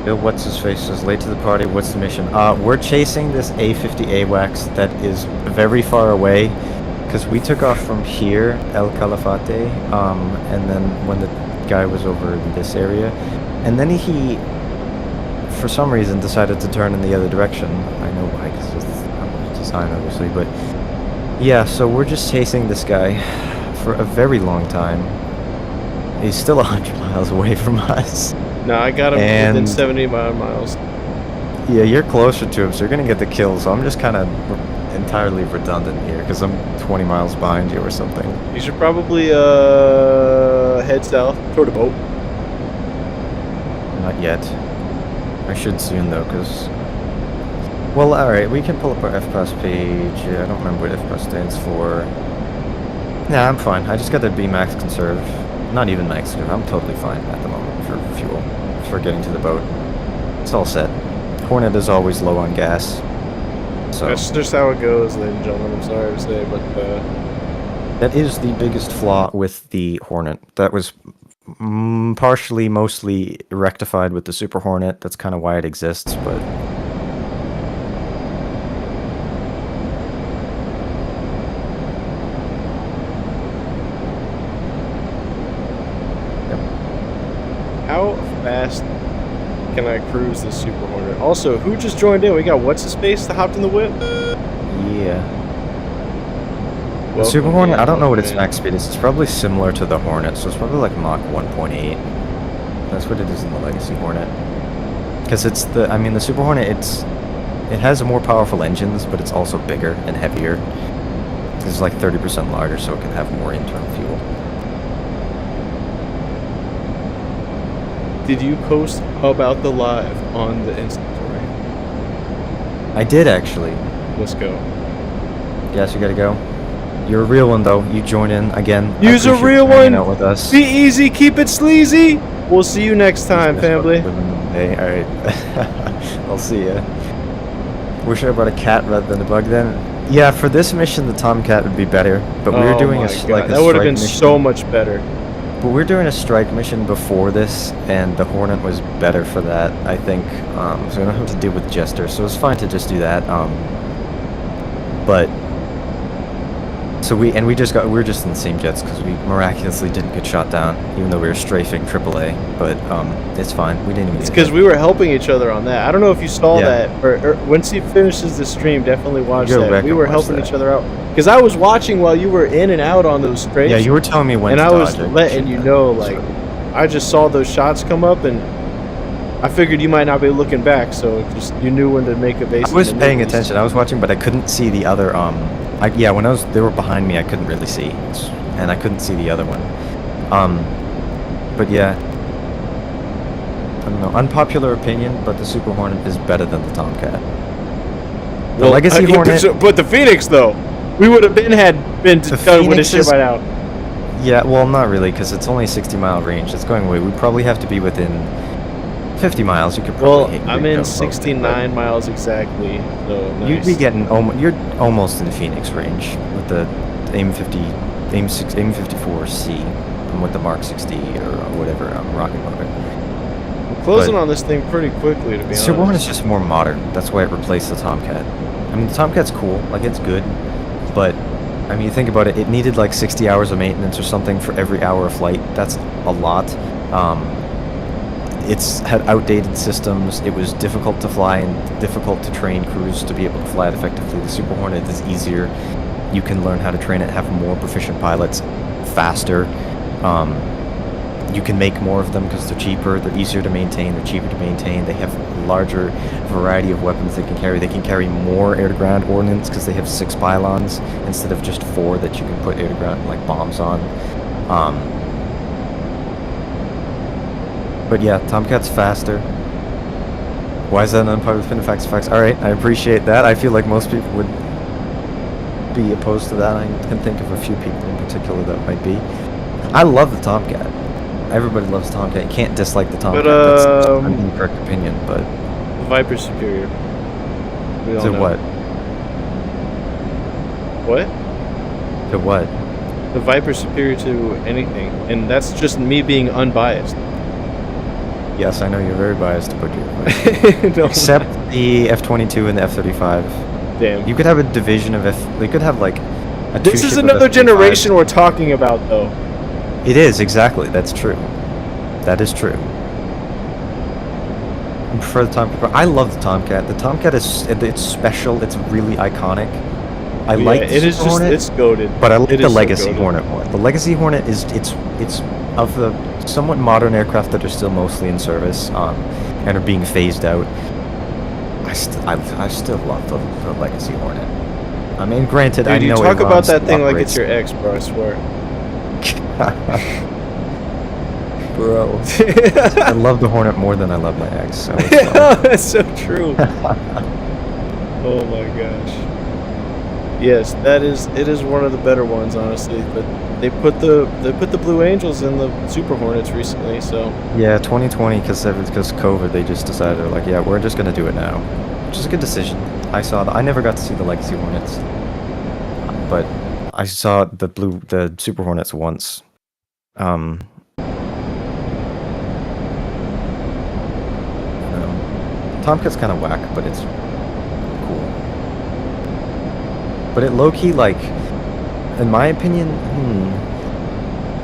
Bill, what's his face? Is late to the party. What's the mission? We're chasing this A50 AWACS that is very far away, because we took off from here, El Calafate, and then when the guy was over in this area, and then he, for some reason, decided to turn in the other direction. I know why, because it's design, obviously, but yeah. So we're just chasing this guy for a very long time. He's still 100 miles away from us. No, I got him within 70 miles. Yeah, you're closer to him, so you're gonna get the kill. So I'm just kind of entirely redundant here, because I'm 20 miles behind you or something. You should probably head south toward a boat. Not yet. I should soon though, because... Well, alright, we can pull up our FPAS page. I don't remember what FPAS stands for. Nah, I'm fine. I just got to be max conserve. Not even max conserve. I'm totally fine at the moment for fuel. For getting to the boat. It's all set. Hornet is always low on gas. So That's just how it goes, ladies and gentlemen. I'm sorry to say, but that is the biggest flaw with the Hornet. That was partially, mostly rectified with the Super Hornet. That's kind of why it exists, but... how fast can I cruise this Super Hornet? Also, who just joined in? We got what's his face that hopped in the whip? Yeah. The Super Hornet, I don't know what its max speed is. It's probably similar to the Hornet, so it's probably like Mach 1.8. That's what it is in the Legacy Hornet. Because it's the, I mean, the Super Hornet, it has more powerful engines, but it's also bigger and heavier. It's like 30% larger, so it can have more internal fuel. Did you post about the live on the Insta story? I did, actually. Let's go. Yes, you gotta go. You're a real one, though. You join in again. Use a real one. Out with us. Be easy, keep it sleazy. We'll see you next time, family. Hey, alright. I'll see ya. Wish I brought a cat rather than a bug then. Yeah, for this mission, the Tomcat would be better. But we were doing that would have been so much better. But we're doing a strike mission before this, and the Hornet was better for that, I think. So we don't have to deal with Jester, so it's fine to just do that. But so we were just in the same jets because we miraculously didn't get shot down, even though we were strafing AAA. But it's fine. We didn't even. It's because we were helping each other on that. I don't know if you saw that, or once he finishes the stream, definitely watch that. We were helping each other out. Because I was watching while you were in and out on those strafes. Yeah, you were telling me when. And I was letting you know, like, I just saw those shots come up, and I figured you might not be looking back, so just you knew when to make a base. I was paying attention. I was watching, but I couldn't see the other. Yeah, when they were behind me, I couldn't really see, and I couldn't see the other one. But yeah, I don't know. Unpopular opinion, but the Super Hornet is better than the Tomcat. The Legacy Hornet. But the Phoenix, though. We would have been been The done with this Phoenix shit is- by now. Yeah, well, not really, because it's only 60-mile range. It's going away. We probably have to be within 50 miles. You could Well, probably. I'm in 69 miles exactly, so nice. You'd be getting you're almost in Phoenix range with the AIM-54C and with the Mark 60 or whatever rocket motor. I'm closing on this thing pretty quickly, to be The Super Hornet's honest. just more modern. That's why it replaced the Tomcat. I mean, the Tomcat's cool, like it's good, but I mean, you think about it. It needed like 60 hours of maintenance or something for every hour of flight. That's a lot. It's had outdated systems. It was difficult to fly and difficult to train crews to be able to fly it effectively. The Super Hornet is easier. You can learn how to train it, have more proficient pilots faster. You can make more of them because they're cheaper, they're easier to maintain, they're cheaper to maintain. They have a larger variety of weapons they can carry. They can carry more air-to-ground ordnance because they have 6 pylons instead of just 4 that you can put air-to-ground like bombs on. But yeah, Tomcat's faster. Why is that an unpopular opinion? Facts. Alright, I appreciate that. I feel like most people would be opposed to that. I can think of a few people in particular that might be. I love the Tomcat. Everybody loves Tomcat. You can't dislike the Tomcat. That's an incorrect opinion, but... The Viper's superior. We all To know. what? What? To what? The Viper's superior to anything, and that's just me being unbiased. Yes, I know you're very biased, but No, except the F-22 and the F-35. damn. You could have a division of They could have like a This is two-ship of another F-35s. generation we're talking about, though. It is, exactly. That's true. That is true. I prefer the Tomcat. I love the Tomcat. The Tomcat it's special. It's really iconic. I like the it is Super just Hornet, it's goated. but I like It the is so Legacy goated. Hornet more. The Legacy Hornet is it's of the somewhat modern aircraft that are still mostly in service and are being phased out. I still love the Legacy Hornet. I mean, granted, I Dude, you know talk Iran about that still thing like operates- it's your ex, bro. I swear. Bro, I love the Hornet more than I love my ex. So it's fine. That's so true. Oh my gosh. Yes, it is one of the better ones, honestly. But they put the Blue Angels in the Super Hornets recently, so Yeah, 2020, because COVID, they just decided, they're like, yeah, we're just gonna do it now, which is a good decision. I saw that. I never got to see the Legacy Hornets, but I saw the Super Hornets once. Tomcat's kind of whack, but it's cool. But it low-key, like, in my opinion,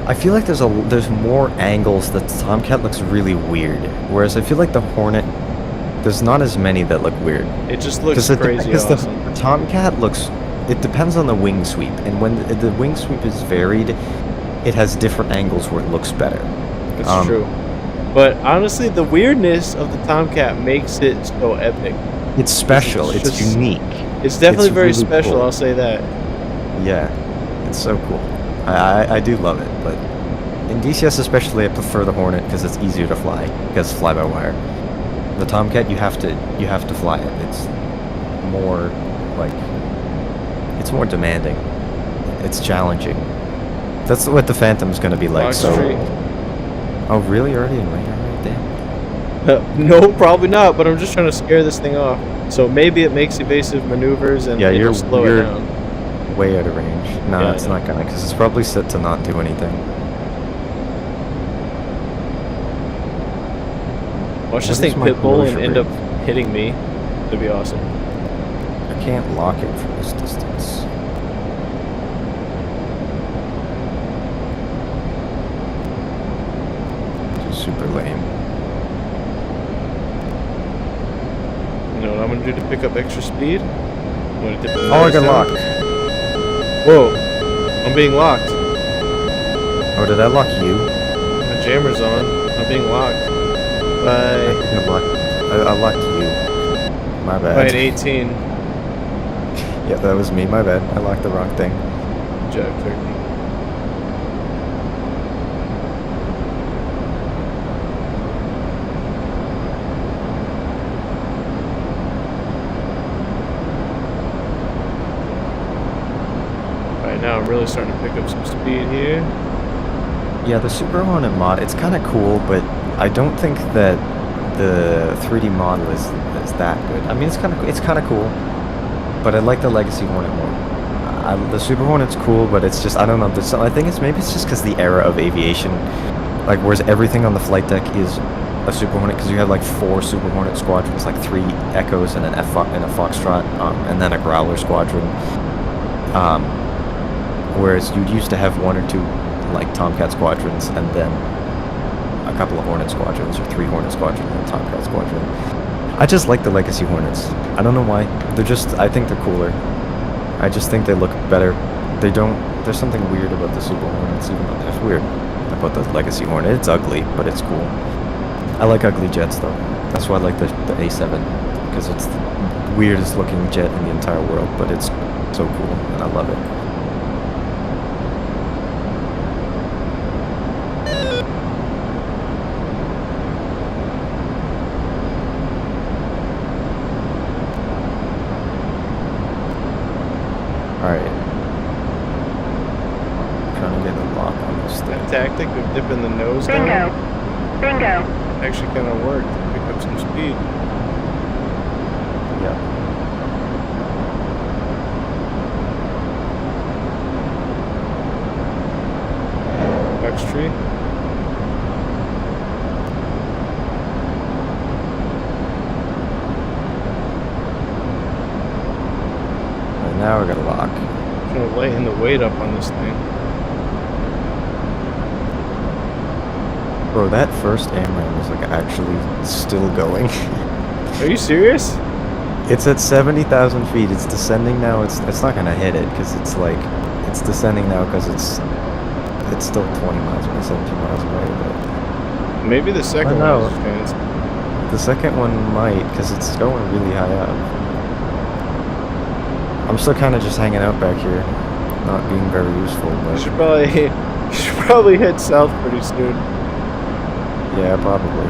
I feel like there's more angles that the Tomcat looks really weird, whereas I feel like the Hornet, there's not as many that look weird. it just looks Because crazy awesome. the Tomcat looks, it depends on the wing sweep, and when the wing sweep is varied, it has different angles where it looks better. It's true. But honestly, the weirdness of the Tomcat makes it so epic. It's special. It's It's just- unique. It's definitely It's very really special, cool. I'll say that. Yeah, it's so cool. I do love it, but in DCS especially, I prefer the Hornet because it's easier to fly, because it's fly-by-wire. The Tomcat, you have to fly it. It's more like, it's more demanding. It's challenging. That's what the Phantom's gonna be like. Fox So, Street. oh really? Already in range? Damn. No, probably not, but I'm just trying to scare this thing off. So maybe it makes evasive maneuvers and Yeah, it'll you're- slow it you're- down. Way out of range. No, Yeah, I it's know. not gonna, because it's probably set to not do anything. Watch this What is thing my pitbull and closure end rate? up hitting me. That'd be awesome. I can't lock it from this distance. Which is super lame. You know what I'm gonna do to pick up extra speed? I'm gonna dip the Oh, I nose got down. locked. Whoa, I'm being locked. Oh, did I lock you? My jammer's on. I'm being locked. I By think I locked you. My by bad. an 18. Yeah, that was me. My bad. I locked the wrong thing. Jack turkey. Alright, now I'm really starting to pick up some speed here. Yeah, the Super Hornet mod, it's kind of cool, but I don't think that the 3D model is that good. I mean, it's kind of cool, but I like the Legacy Hornet more. The Super Hornet's cool, but it's just, I don't know. I think maybe it's just because the era of aviation, like, whereas everything on the flight deck is a Super Hornet, because you have like 4 Super Hornet squadrons, like 3 Echoes and a Foxtrot, and then a Growler squadron. Whereas you used to have 1 or 2 like Tomcat squadrons, and then a couple of Hornet squadrons, or 3 Hornet squadrons and a Tomcat squadron. I just like the Legacy Hornets. I don't know why. I think they're cooler. I just think they look better. There's something weird about the Super Hornets, even though there's weird about the Legacy Hornet. It's ugly, but it's cool. I like ugly jets, though. That's why I like the A7, because it's the weirdest looking jet in the entire world, but it's so cool, and I love it. Alright. Trying to get a lock on this thing. That tactic of dipping the nose down actually kind of worked to pick up some speed. Yeah. Box tree. Right, now we got a lock. I'm trying to lighten the weight up on this thing. Bro, that first AMRAAM is like actually still going. Are you serious? It's at 70,000 feet. It's descending now. It's not gonna hit it because it's descending now because it's still 20 miles away, 17 miles away. But maybe the second one is advanced. The second one might, because it's going really high up. I'm still kind of just hanging out back here, not being very useful. But You should probably head south pretty soon. yeah, probably.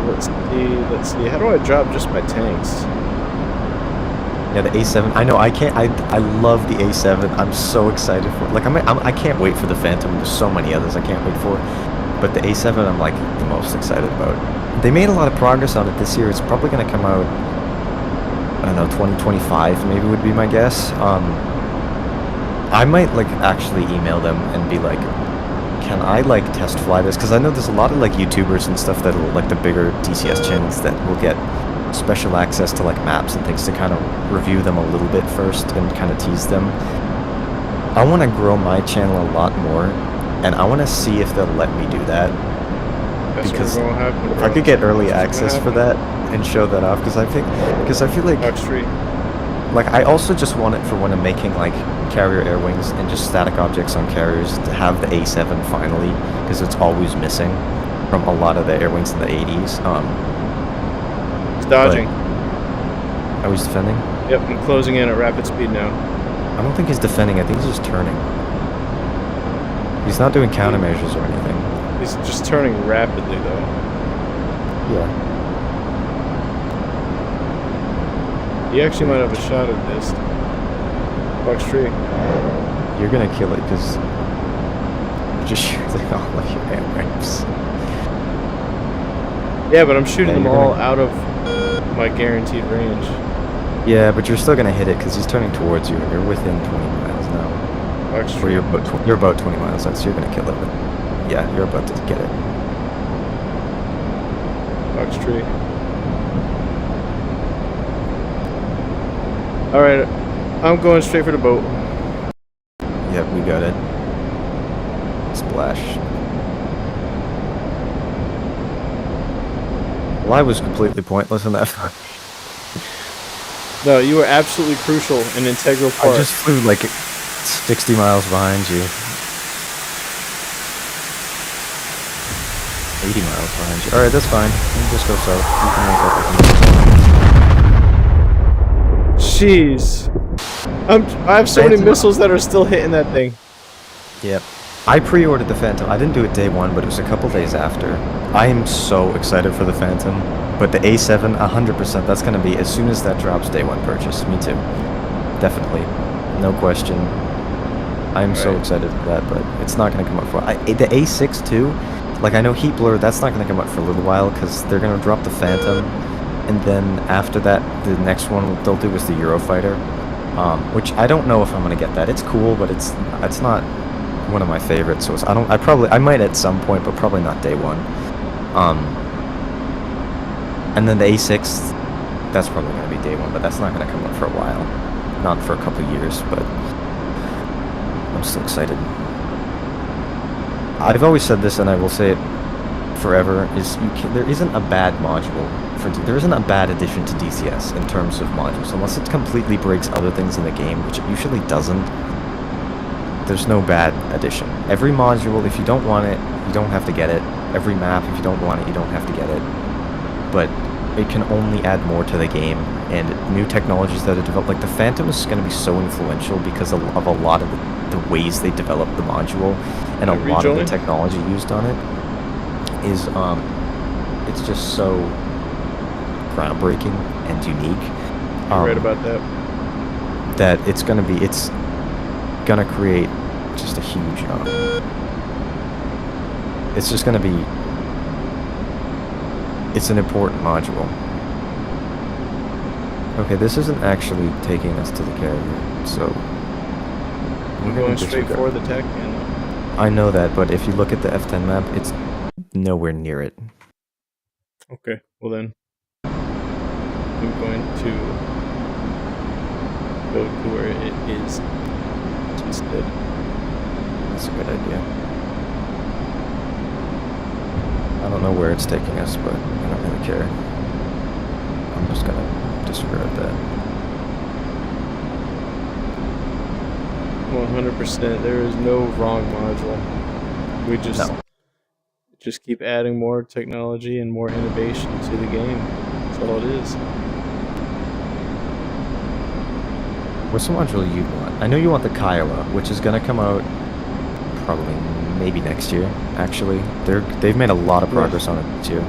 Let's see. How do I drop just my tanks? Yeah, the A7. I know. I can't. I love the A7. I'm so excited for it. Like I can't wait for the Phantom. There's so many others I can't wait for. But the A7, I'm like the most excited about. They made a lot of progress on it this year. It's probably going to come out, I don't know, 2025 maybe would be my guess. I might like actually email them and be like, can I like test fly this? Because I know there's a lot of like YouTubers and stuff that'll, like the bigger DCS channels, that will get special access to like maps and things to kind of review them a little bit first and kind of tease them. I want to grow my channel a lot more, and I want to see if they'll let me do that. Because if I could get early access for that and show that off, because I feel like I also just want it for when I'm making like carrier air wings and just static objects on carriers, to have the A7 finally, because it's always missing from a lot of the air wings in the 80s. He's dodging. Oh, he's defending? Yep, I'm closing in at rapid speed now. I don't think he's defending. I think he's just turning. He's not doing countermeasures or anything. He's just turning rapidly though. Yeah. He actually might have a shot at this. Box tree. You're gonna kill it because you're just shooting all of your AMRAAMs. Yeah, but I'm shooting them all gonna... out of my guaranteed range. Yeah, but you're still gonna hit it because he's turning towards you and you're within 20 miles now. Box Or tree. you're about 20 miles out, so you're gonna kill it. But yeah, you're about to get it. Box tree. Alright, I'm going straight for the boat. Yep, we got it. Splash. Well, I was completely pointless in that. No, you were absolutely crucial and integral part. I just flew like 60 miles behind you. 80 miles behind you. Alright, that's fine. You just go south. You can make up with me. Jeez. I have so many missiles that are still hitting that thing. Yep. I pre-ordered the Phantom. I didn't do it day one, but it was a couple days after. I am so excited for the Phantom. But the A7, 100%, that's going to be as soon as that drops, day one purchase. Me too. definitely, no question. I'm so excited for that, but it's not going to come up for the A6 too. Like I know Heat Blur, that's not going to come up for a little while because they're going to drop the Phantom, and then after that, the next one they'll do is the Eurofighter, which I don't know if I'm going to get that. It's cool, but it's not one of my favorites. So I might at some point, but probably not day one. And then the A6, that's probably going to be day one, but that's not going to come up for a while, not for a couple years, but. I'm still excited. I've always said this, and I will say it forever: there isn't a bad module there isn't a bad addition to DCS in terms of modules, unless it completely breaks other things in the game, which it usually doesn't. There's no bad addition. Every module, if you don't want it, you don't have to get it. Every map, if you don't want it, you don't have to get it. But it can only add more to the game, and new technologies that are developed, like the Phantom is going to be so influential because of a lot of the ways they develop the module, and a lot of the technology used on it is it's just so groundbreaking and unique. You're right about that. That it's gonna create just a huge it's just gonna be it's an important module. Okay, this isn't actually taking us to the carrier, so we're going straight for the tech, man. I know that, but if you look at the F10 map, it's nowhere near it. Okay, well then, I'm going to go to where it is instead. That's a good idea. I don't know where it's taking us, but I don't really care. I'm just gonna disregard that. 100%. There is no wrong module. We just keep adding more technology and more innovation to the game. That's all it is. What's the module you want? I know you want the Kiowa, which is gonna come out probably maybe next year. Actually, they've made a lot of progress on it too.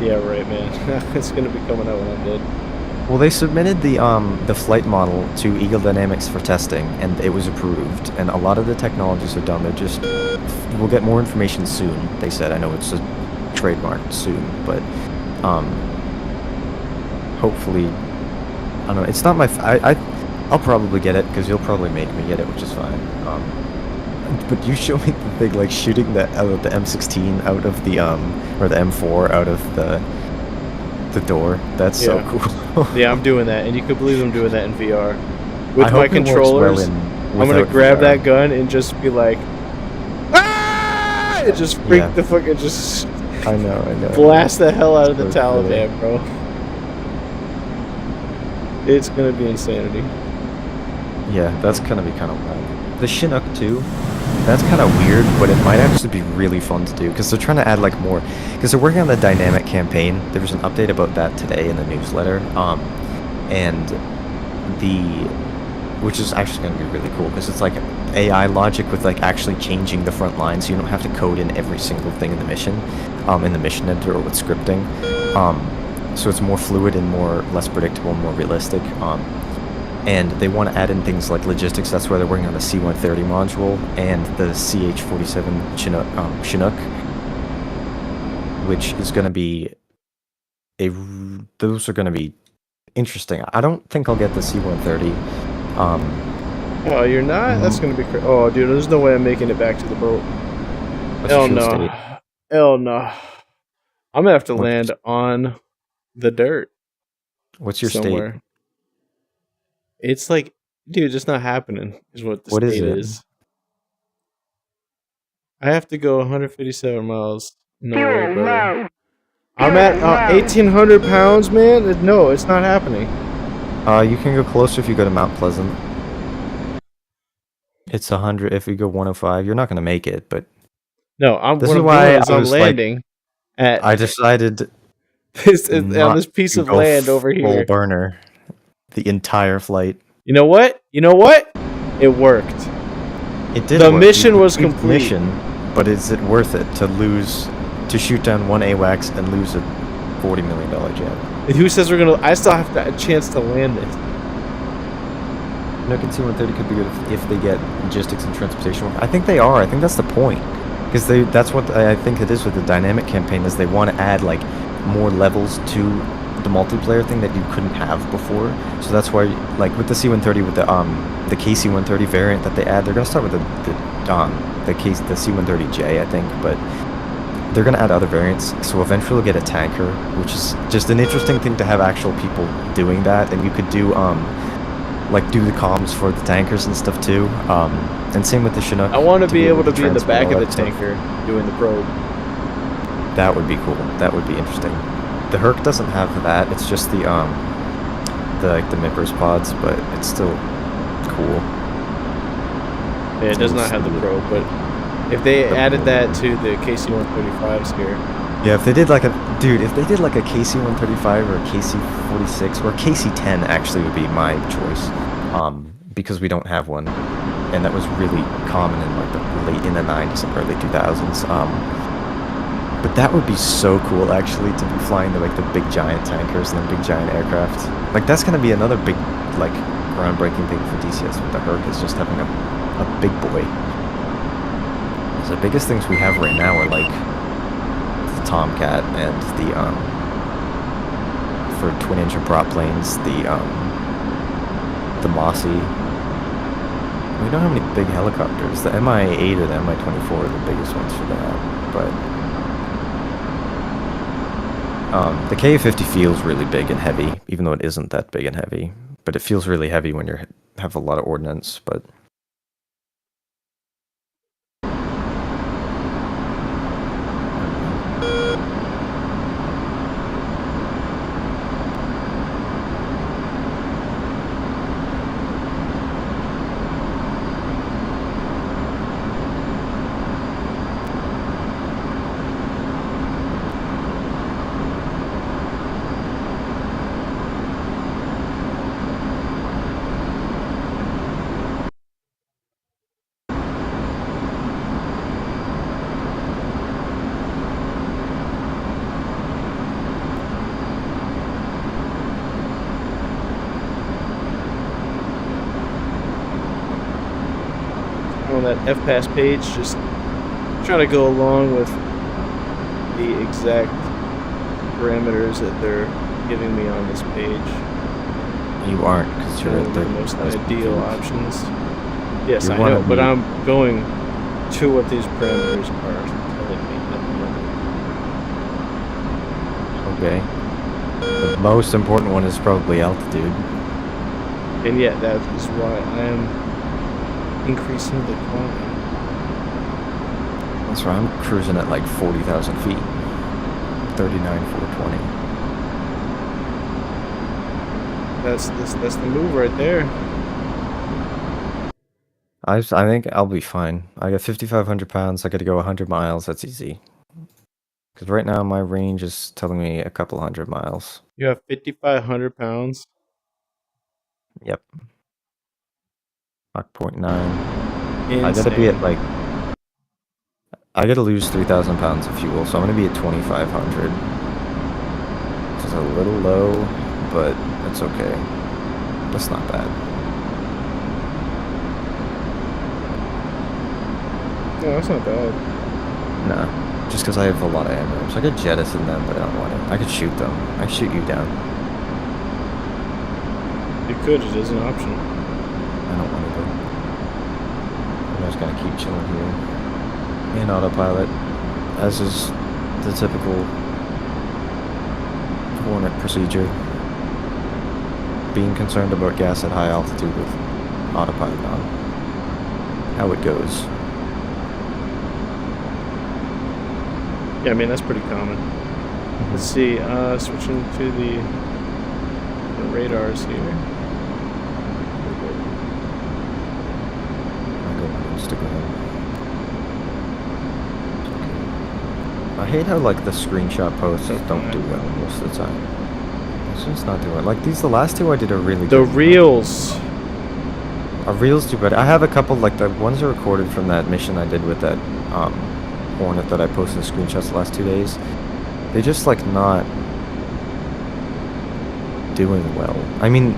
Yeah, right, man. It's gonna be coming out when I'm dead. Well, they submitted the flight model to Eagle Dynamics for testing, and it was approved. And a lot of the technologies are done. We'll get more information soon. They said. I know it's trademarked soon, but hopefully, I don't know. It's not my. I'll probably get it because you'll probably make me get it, which is fine. But you show me the thing like shooting the M16 out of the or the M4 out of the door. That's so cool. Yeah, I'm doing that, and you could believe I'm doing that in VR with my controllers. I'm gonna grab that gun and just be like, ah! It just freak the fucking just. I know. Blast the hell out of the Taliban, bro. It's gonna be insanity. Yeah, that's gonna be kind of wild. The Chinook too. That's kind of weird, but it might actually be really fun to do because they're trying to add like more. Because they're working on the dynamic campaign. There was an update about that today in the newsletter, which is actually going to be really cool because it's like AI logic with like actually changing the front line, so you don't have to code in every single thing in the mission editor or with scripting. So it's more fluid and less predictable, more realistic. And they want to add in things like logistics. That's why they're working on the C-130 module and the CH-47 Chinook, which is going to be those are going to be interesting. I don't think I'll get the C-130. Oh, you're not? That's going to be crazy. Oh, dude, there's no way I'm making it back to the boat. Hell no. Hell no. I'm going to have to land on the dirt. What's your somewhere. state? It's like, dude, it's not happening, is what the state is. I have to go 157 miles. No way, brother. I'm at 1,800 pounds, man. No, it's not happening. You can go closer if you go to Mount Pleasant. It's 100 if you go 105. You're not going to make it, but... No, I'm landing at... I decided... on this piece of land over here. Full burner. The entire flight. You know what? It worked. It did. The mission was complete. But is it worth it to shoot down one AWACS and lose a $40 million jet? Who says we're gonna? I still have a chance to land it. Chinook and C-130 could be good if they get logistics and transportation work. I think they are. I think that's the point. Because that's what I think it is with the dynamic campaign, is they want to add, like, more levels to the multiplayer thing that you couldn't have before. So that's why, like, with the C-130, with the KC-130 variant that they add, they're going to start with the C-130J, I think, but they're going to add other variants. So eventually we'll get a tanker, which is just an interesting thing to have actual people doing that. And you could do, like, do the comms for the tankers and stuff too. And same with the Chinook. I want to be able to be in the back of the tanker doing the probe. That would be cool. That would be interesting. The Herc doesn't have that. It's just the Mippers pods, but it's still cool. Yeah, it does not have the probe, but if they added that to the KC-135s here. Yeah, if they did like a KC-135 or a KC-46 or a KC-10 actually would be my choice, because we don't have one, and that was really common in like the late in the 90s and early 2000s. But that would be so cool actually, to be flying like the big giant tankers and the big giant aircraft. Like that's gonna be another big like groundbreaking thing for DCS with the Herc, is just having a big boy. So the biggest things we have right now are like the Tomcat and the for twin engine prop planes, the Mossy. We don't have any big helicopters. The Mi-8 or the Mi-24 are the biggest ones for that, but the Ka-50 feels really big and heavy, even though it isn't that big and heavy. But it feels really heavy when you have a lot of ordnance, but... On that FPass page, just trying to go along with the exact parameters that they're giving me on this page. You aren't, because you're at the most ideal options. Yes, You I wanna know, but be- I'm going to what these parameters are telling me at the moment. Okay. The most important one is probably altitude. And yet, that is why I am increasing the climb. That's right, I'm cruising at like 40,000 feet. 39,420. That's the move right there. I think I'll be fine. I got 5,500 pounds. I got to go 100 miles. That's easy. Because right now my range is telling me a couple hundred miles. You have 5,500 pounds. Yep. Mach 0.9. Insane. I gotta be at like... I gotta lose 3,000 pounds of fuel, so I'm gonna be at 2,500. Which is a little low, but that's okay. That's not bad. No, that's not bad. Nah. Just because I have a lot of ammo. So I could jettison them, but I don't want it. I could shoot them. I could shoot you down. You could, it is an option. I don't want to go. I'm just gonna keep chilling here. In autopilot. As is the typical Hornet procedure. Being concerned about gas at high altitude with autopilot on. How it goes. Yeah, I mean, that's pretty common. Let's see, switching to the radars here. I go on Instagram. I hate how like the screenshot posts don't do well most of the time. It's just not doing it. Like the last two I did are really The good. reels. Reels do better. I have a couple, like the ones are recorded from that mission I did with that Hornet that I posted screenshots the last 2 days. They just like not doing well. I mean,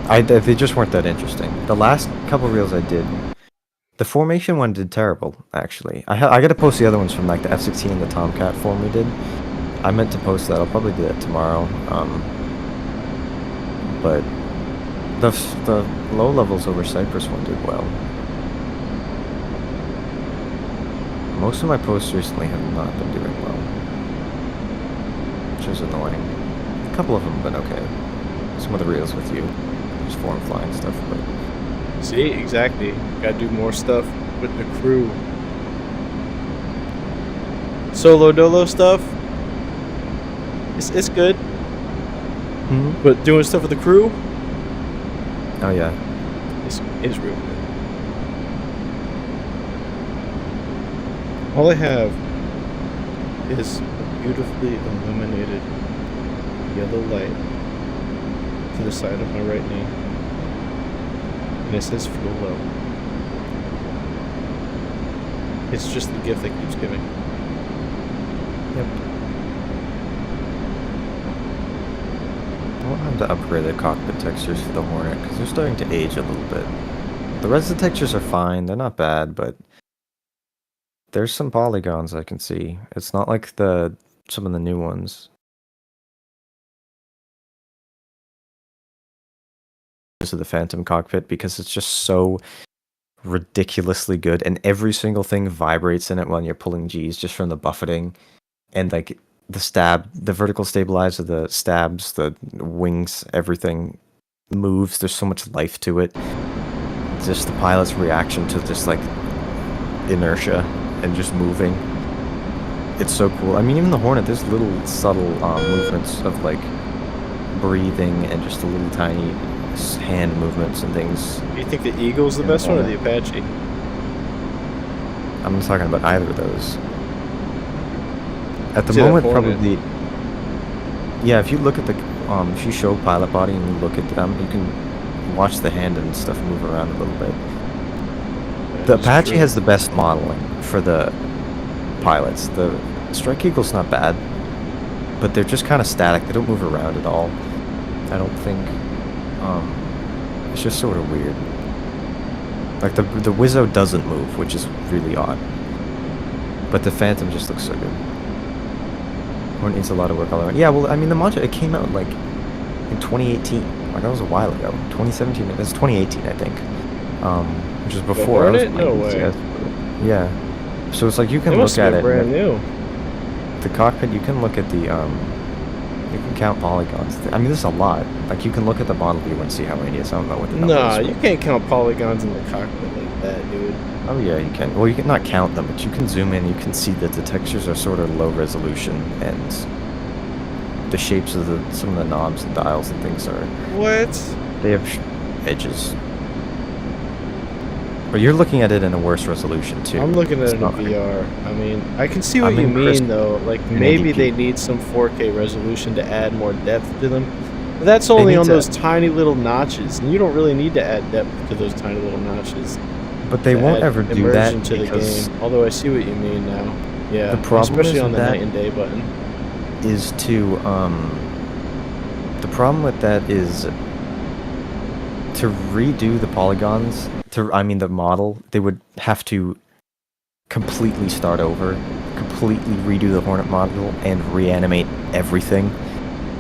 They just weren't that interesting. The last couple reels I did, the formation one did terrible, actually. I got to post the other ones from like the F-16 and the Tomcat form we did. I meant to post that. I'll probably do that tomorrow. But the low levels over Cypress one did well. Most of my posts recently have not been doing well, which is annoying. A couple of them have been okay. Some of the reels with you, just form flying stuff, but... See, exactly. Gotta do more stuff with the crew. Solo dolo stuff, it's good. Mm-hmm. But doing stuff with the crew, Oh yeah. is real good. All I have is a beautifully illuminated yellow light to the side of my right knee, and it says fuel low. It's just the gift that keeps giving. Yep. I want them to upgrade the cockpit textures for the Hornet, because they're starting to age a little bit. The rest of the textures are fine, they're not bad, but there's some polygons I can see. It's not like some of the new ones. Of the Phantom cockpit, because it's just so ridiculously good, and every single thing vibrates in it when you're pulling G's just from the buffeting, and like the vertical stabilizer, the stabs, the wings, everything moves. There's so much life to it. Just the pilot's reaction to just like inertia and just moving. It's so cool. I mean, even the Hornet, there's little subtle movements of like breathing and just a little tiny hand movements and things. Do you think the Eagle's the best one or the Apache? I'm not talking about either of those. At the moment, probably. Yeah, if you look at the, if you show pilot body and you look at them, you can watch the hand and stuff move around a little bit. The Apache has the best modeling for the pilots. The Strike Eagle's not bad, but they're just kind of static. They don't move around at all. I don't think. It's just sort of weird. Like the Wizzo doesn't move, which is really odd. But the Phantom just looks so good. Hornet needs a lot of work all around. Yeah, well, I mean, the module, it came out like in 2018. Like that was a while ago. 2017. It was 2018, I think. Which was before. No way. Yeah. So it's like you can look at it. Brand new. The cockpit, you can look at the you can count polygons. I mean, there's a lot. Like, you can look at the model view and see how many it is. I don't know what the number is. Nah, you can't count polygons in the cockpit like that, dude. Oh, yeah, you can. Well, you can not count them, but you can zoom in. You can see that the textures are sort of low resolution, and the shapes of some of the knobs and dials and things are... What? They have edges. But you're looking at it in a worse resolution, too. I'm looking at it in VR. I mean, I can see what you mean, though. Like, maybe they need some 4K resolution to add more depth to them. But that's only on those tiny little notches, and you don't really need to add depth to those tiny little notches. But they won't ever do that into the game. Although I see what you mean now. Yeah, the problem especially on the night and day button. Is to the problem with that is to redo the polygons. I mean, the model, they would have to completely start over, completely redo the Hornet model, and reanimate everything.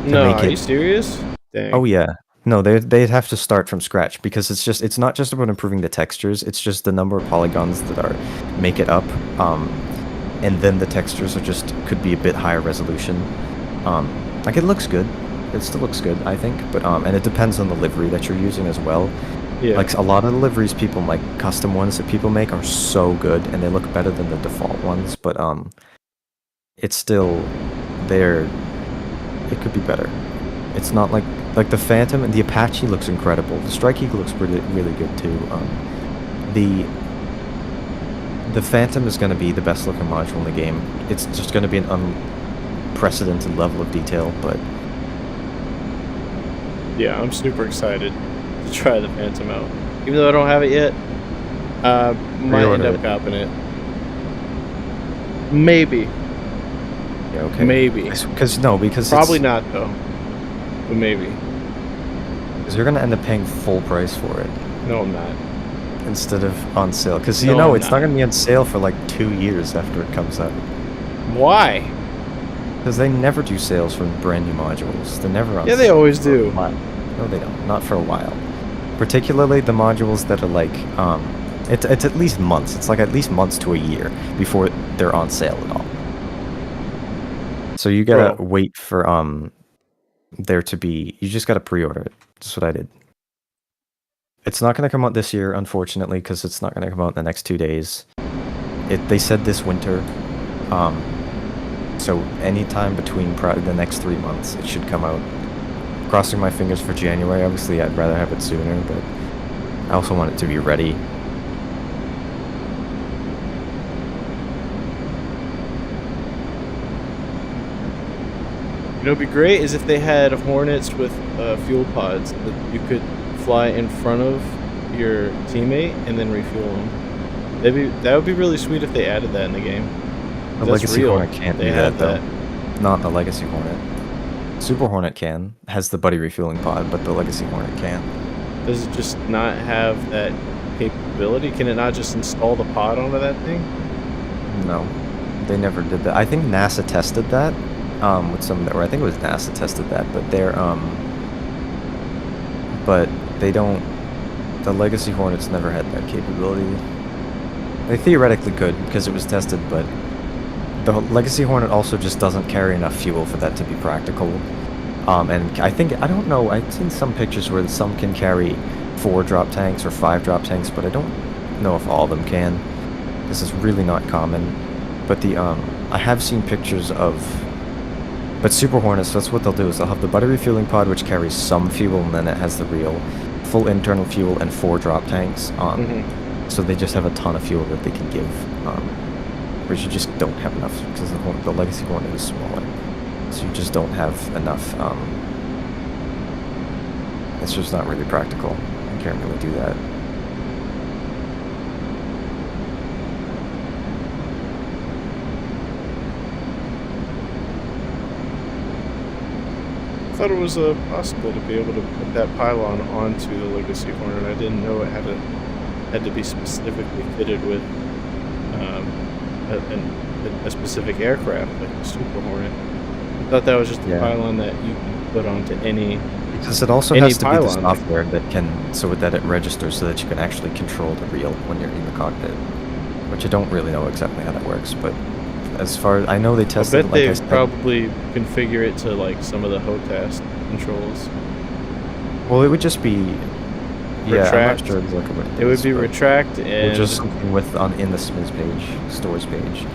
No, are you serious? Dang. Oh yeah. No, they'd have to start from scratch, because it's not just about improving the textures, it's just the number of polygons that make it up, and then the textures could be a bit higher resolution. Like, it looks good. It still looks good, I think, but and it depends on the livery that you're using as well. Yeah. Like, a lot of the liveries people like, custom ones that people make, are so good, and they look better than the default ones, but it's still there. It could be better. It's not like the Phantom and the Apache looks incredible. The Strike Eagle looks really good too. The Phantom is going to be the best looking module in the game. It's just going to be an unprecedented level of detail, but yeah, I'm super excited to try the Phantom out. Even though I don't have it yet, might end up copping it. Maybe. Yeah, okay. Maybe. Because probably not though. But maybe. Because you're gonna end up paying full price for it No, I'm not. instead of on sale. Because No, you know I'm it's not gonna be on sale for like 2 years after it comes out. Why? Because they never do sales for brand new modules. They're never on Yeah, sale. they always for a do. while. No, they don't. Not for a while. Particularly the modules that are like, it's at least months. It's like at least months to a year before they're on sale at all. So you gotta Bro. wait for there to be. You just gotta pre-order it. That's what I did. It's not gonna come out this year, unfortunately, because it's not gonna come out in the next 2 days. They said this winter. So anytime between the next 3 months, it should come out. Crossing my fingers for January. Obviously, I'd rather have it sooner, but I also want it to be ready. You know, what'd be great is if they had Hornets with fuel pods that you could fly in front of your teammate and then refuel them. That would be really sweet if they added that in the game. The That's Legacy real. Hornet can't They do had that, though. Not the Legacy Hornet. Super Hornet can. Has the buddy refueling pod, but the Legacy Hornet can't. Does it just not have that capability? Can it not just install the pod onto that thing? No. They never did that. I think NASA tested that. With some, or I think it was NASA tested that, but but they don't. The Legacy Hornets never had that capability. They theoretically could because it was tested, but the Legacy Hornet also just doesn't carry enough fuel for that to be practical. And I don't know. I've seen some pictures where some can carry 4 drop tanks or 5 drop tanks, but I don't know if all of them can. This is really not common. But I have seen pictures of. But Super Hornets, that's what they'll do, is they'll have the buddy refueling pod, which carries some fuel, and then it has the real full internal fuel and 4 drop tanks. So they just have a ton of fuel that they can give, whereas you just don't have enough, because the Legacy Hornet is smaller. So you just don't have enough, it's just not really practical. You can't really do that. I thought it was possible to be able to put that pylon onto the Legacy Hornet. I didn't know it had to be specifically fitted with a specific aircraft, like the Super Hornet. I thought that was just a pylon that you can put onto any. Because it also has to be the software that can, so that it registers so that you can actually control the reel when you're in the cockpit. Which I don't really know exactly how that works, but as far as I know, they tested. I bet they probably configure it to like some of the HOTAS controls. Well, it would just be. Yeah, I'm not sure exactly what it would be retract and. Or just something with in the SMIS page, stores page.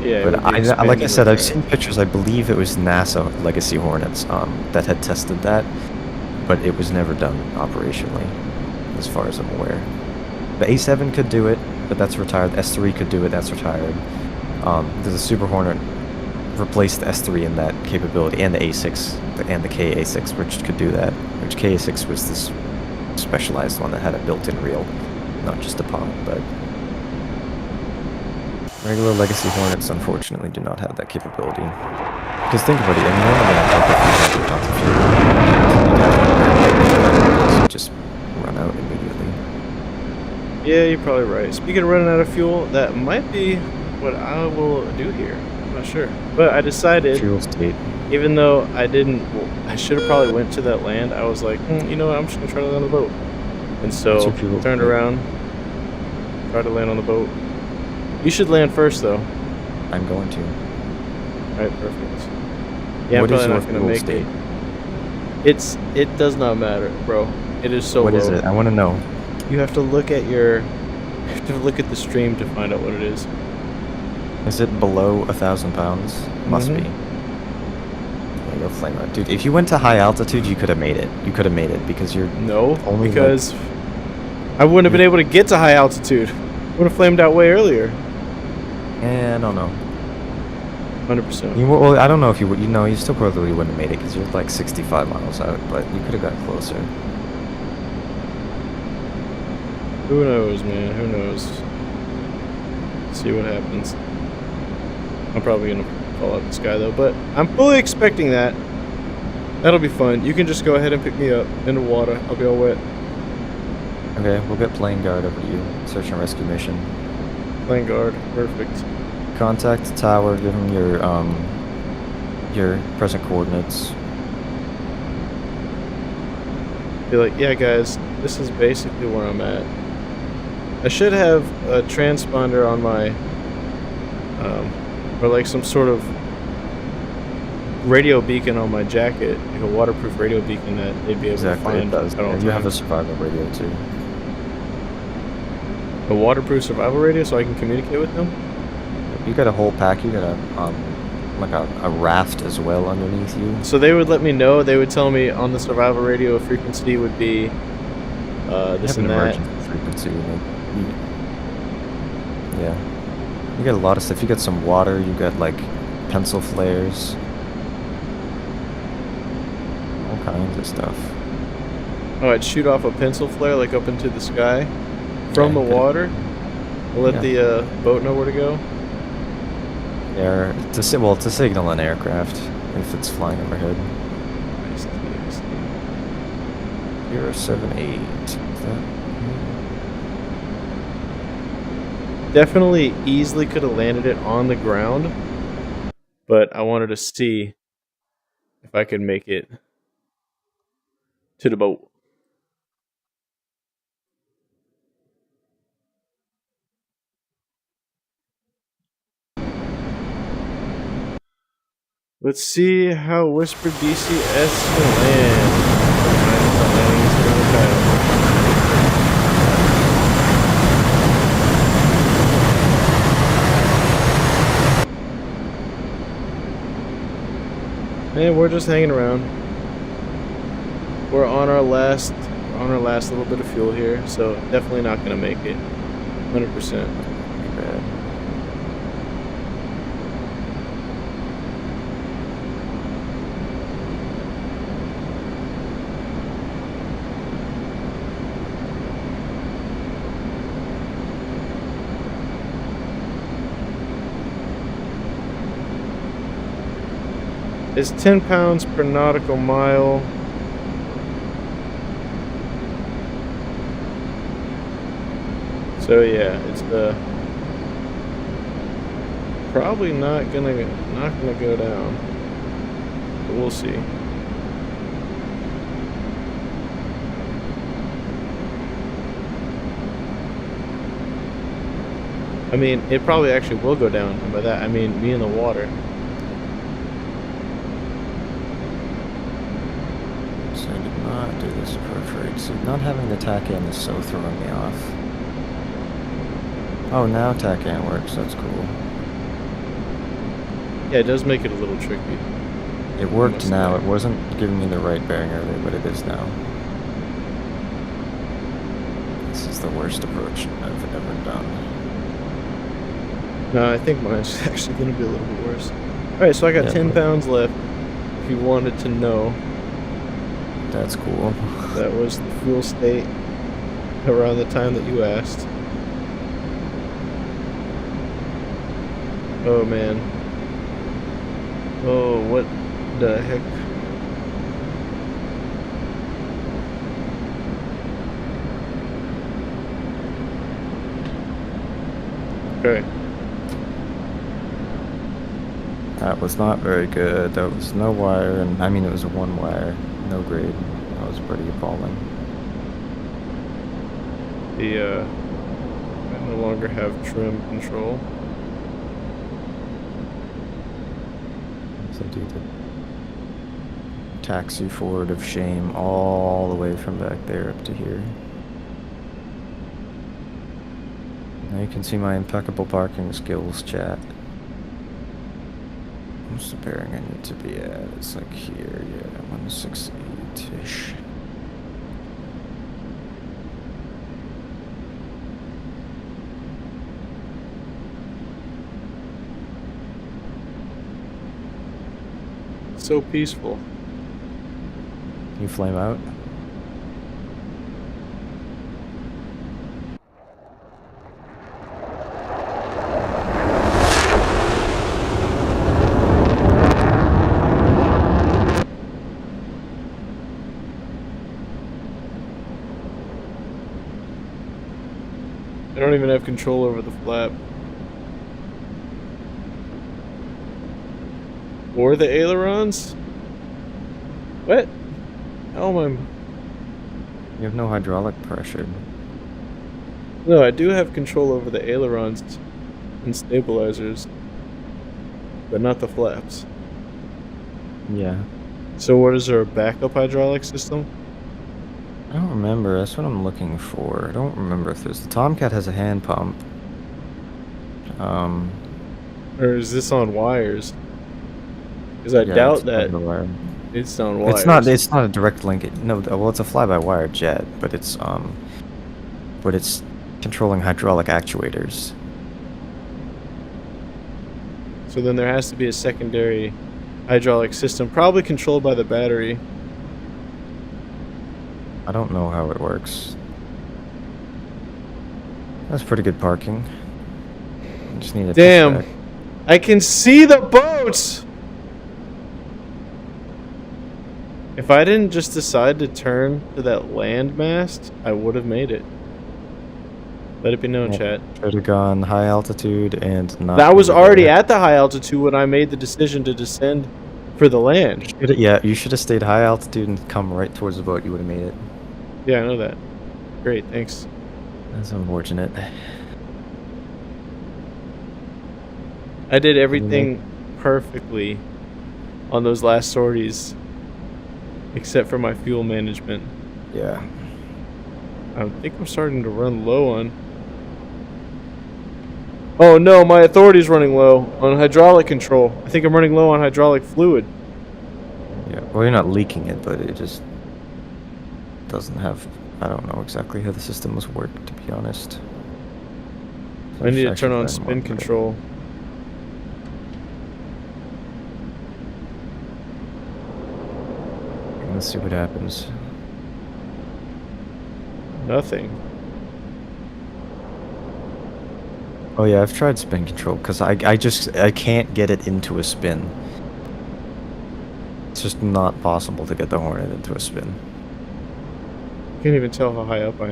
Yeah, but like I said, I've seen pictures. I believe it was NASA Legacy Hornets that had tested that, but it was never done operationally, as far as I'm aware. The A7 could do it, but that's retired. The S3 could do it. That's retired. The Super Hornet replaced the S3 in that capability, and the A6 and the KA6, which could do that. Which KA6 was this specialized one that had a built-in reel, not just a pod, but regular Legacy Hornets unfortunately do not have that capability. Because think about it, I mean, you're only going to take a few hundred tons of fuel. So just run out immediately. Yeah, you're probably right. Speaking of running out of fuel, that might be what I will do here. I'm not sure. But I decided, fuel state. Even though I should have probably went to that land, I was like, you know what, I'm just going to try to land on the boat. And so, turned around, tried to land on the boat. You should land first, though. I'm going to. Alright, perfect. Yeah, I'm probably not going to make it. It does not matter, bro. It is so low. What is it? I want to know. You have to look at the stream to find out what it is. Is it below 1,000 pounds? Must be. Go flame out. Dude, if you went to high altitude, you could have made it. You could have made it because you're only because I wouldn't have been able to get to high altitude. Would have flamed out way earlier. Yeah, I don't know. 100%. Well, I don't know if you would. You know, you still probably wouldn't have made it because you're like 65 miles out, but you could have got closer. Who knows, man? Who knows? See what happens. I'm probably gonna fall out of the sky though, but I'm fully expecting that. That'll be fun. You can just go ahead and pick me up in the water. I'll be all wet. Okay, we'll get plane guard over to you. Search and rescue mission. Plane guard. Perfect. Contact the tower. Give them your present coordinates. Be like, yeah, guys, this is basically where I'm at. I should have a transponder on my, or like some sort of radio beacon on my jacket, like a waterproof radio beacon that they'd be able to find. It does. And you have a survival radio too. A waterproof survival radio, so I can communicate with them. You got a whole pack. You got a like a raft as well underneath you. So they would let me know. They would tell me on the survival radio frequency would be this and that. Emergency frequency. Yeah. You got a lot of stuff. You got some water. You got like pencil flares. All kinds of stuff. Oh, I'd shoot off a pencil flare like up into the sky from the water. I'll let the boat know where to go. Yeah, to signal an aircraft if it's flying overhead. 078. Is that? Definitely easily could have landed it on the ground, but I wanted to see if I could make it to the boat. Let's see how Whisper DCS can land. And we're just hanging around. We're on our last little bit of fuel here, so definitely not gonna make it. 100%. Bad. It's 10 pounds per nautical mile. So yeah, it's probably not gonna go down. But we'll see. I mean, it probably actually will go down, and by that I mean me in the water. So I did not do this perfect. So not having the TACAN is so throwing me off. Oh, now TACAN works. That's cool. Yeah, it does make it a little tricky. It worked now. It wasn't giving me the right bearing earlier, but it is now. This is the worst approach I've ever done. No, I think mine's actually going to be a little bit worse. Alright, so I got 10 pounds left, if you wanted to know. That's cool. That was the fuel state around the time that you asked. Oh man. Oh, what the heck? Okay. That was not very good. There was no wire, and I mean it was a one wire, no grade. That was pretty appalling. I no longer have trim control. So do the taxi forward of shame all the way from back there up to here. Now you can see my impeccable parking skills, chat. What's the bearing I need to be at? It's like here, yeah, 168-ish. So peaceful. You flame out? I don't even have control over the flap. Or the ailerons? What? How am I... You have no hydraulic pressure. No, I do have control over the ailerons and stabilizers, but not the flaps. Yeah. So what is there, a backup hydraulic system? I don't remember. That's what I'm looking for. I don't remember if there's... The Tomcat has a hand pump. Or is this on wires? Because I Yeah, doubt it's that over the wire. it's on wires. It's not a direct link. No, well, it's a fly-by-wire jet, but it's controlling hydraulic actuators. So then there has to be a secondary hydraulic system, probably controlled by the battery. I don't know how it works. That's pretty good parking. I just need a Damn! I can see the boats! If I didn't just decide to turn to that landmast, I would have made it. Let it be known, chat. Should have gone high altitude and not... That was already at the high altitude when I made the decision to descend for the land. Yeah, you should have stayed high altitude and come right towards the boat. You would have made it. Yeah, I know that. Great, thanks. That's unfortunate. I did everything perfectly on those last sorties, except for my fuel management. Yeah. I think I'm starting to run low on... Oh no, my authority's running low on hydraulic control. I think I'm running low on hydraulic fluid. Yeah, well, you're not leaking it, but it just doesn't have... I don't know exactly how the system was worked, to be honest. I need to turn on spin control. Let's see what happens. Nothing. Oh yeah, I've tried spin control because I can't get it into a spin. It's just not possible to get the Hornet into a spin. Can't even tell how high up I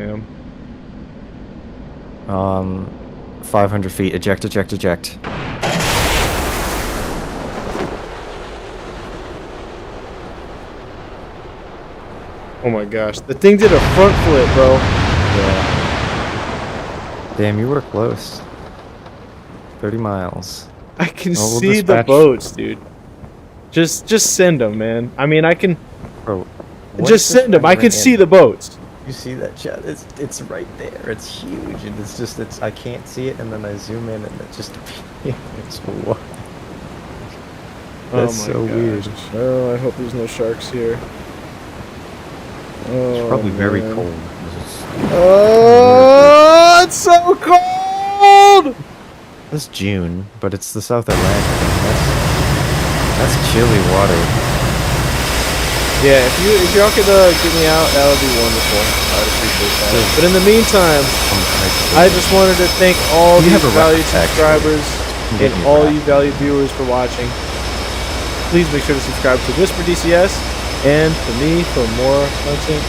am. 500 feet. Eject, eject, eject. Oh my gosh, the thing did a front flip, bro. Yeah. Damn, you were close. 30 miles. I can Well, see the boats, dude. Just send them, man. I mean, I can... Bro, just send them. I can see the boats. You see that, chat? It's right there. It's huge, and it's I can't see it, and then I zoom in, and it just appears. What? That's so weird. Oh, I hope there's no sharks here. Oh, it's probably very cold. Oh, it's so cold! It's June, but it's the South Atlantic. That's chilly water. Yeah, if y'all could get me out, that would be wonderful. I would appreciate that. But in the meantime, I just wanted to thank all you valued subscribers and all you valued viewers for watching. Please make sure to subscribe to Whisper DCS and to me for more content.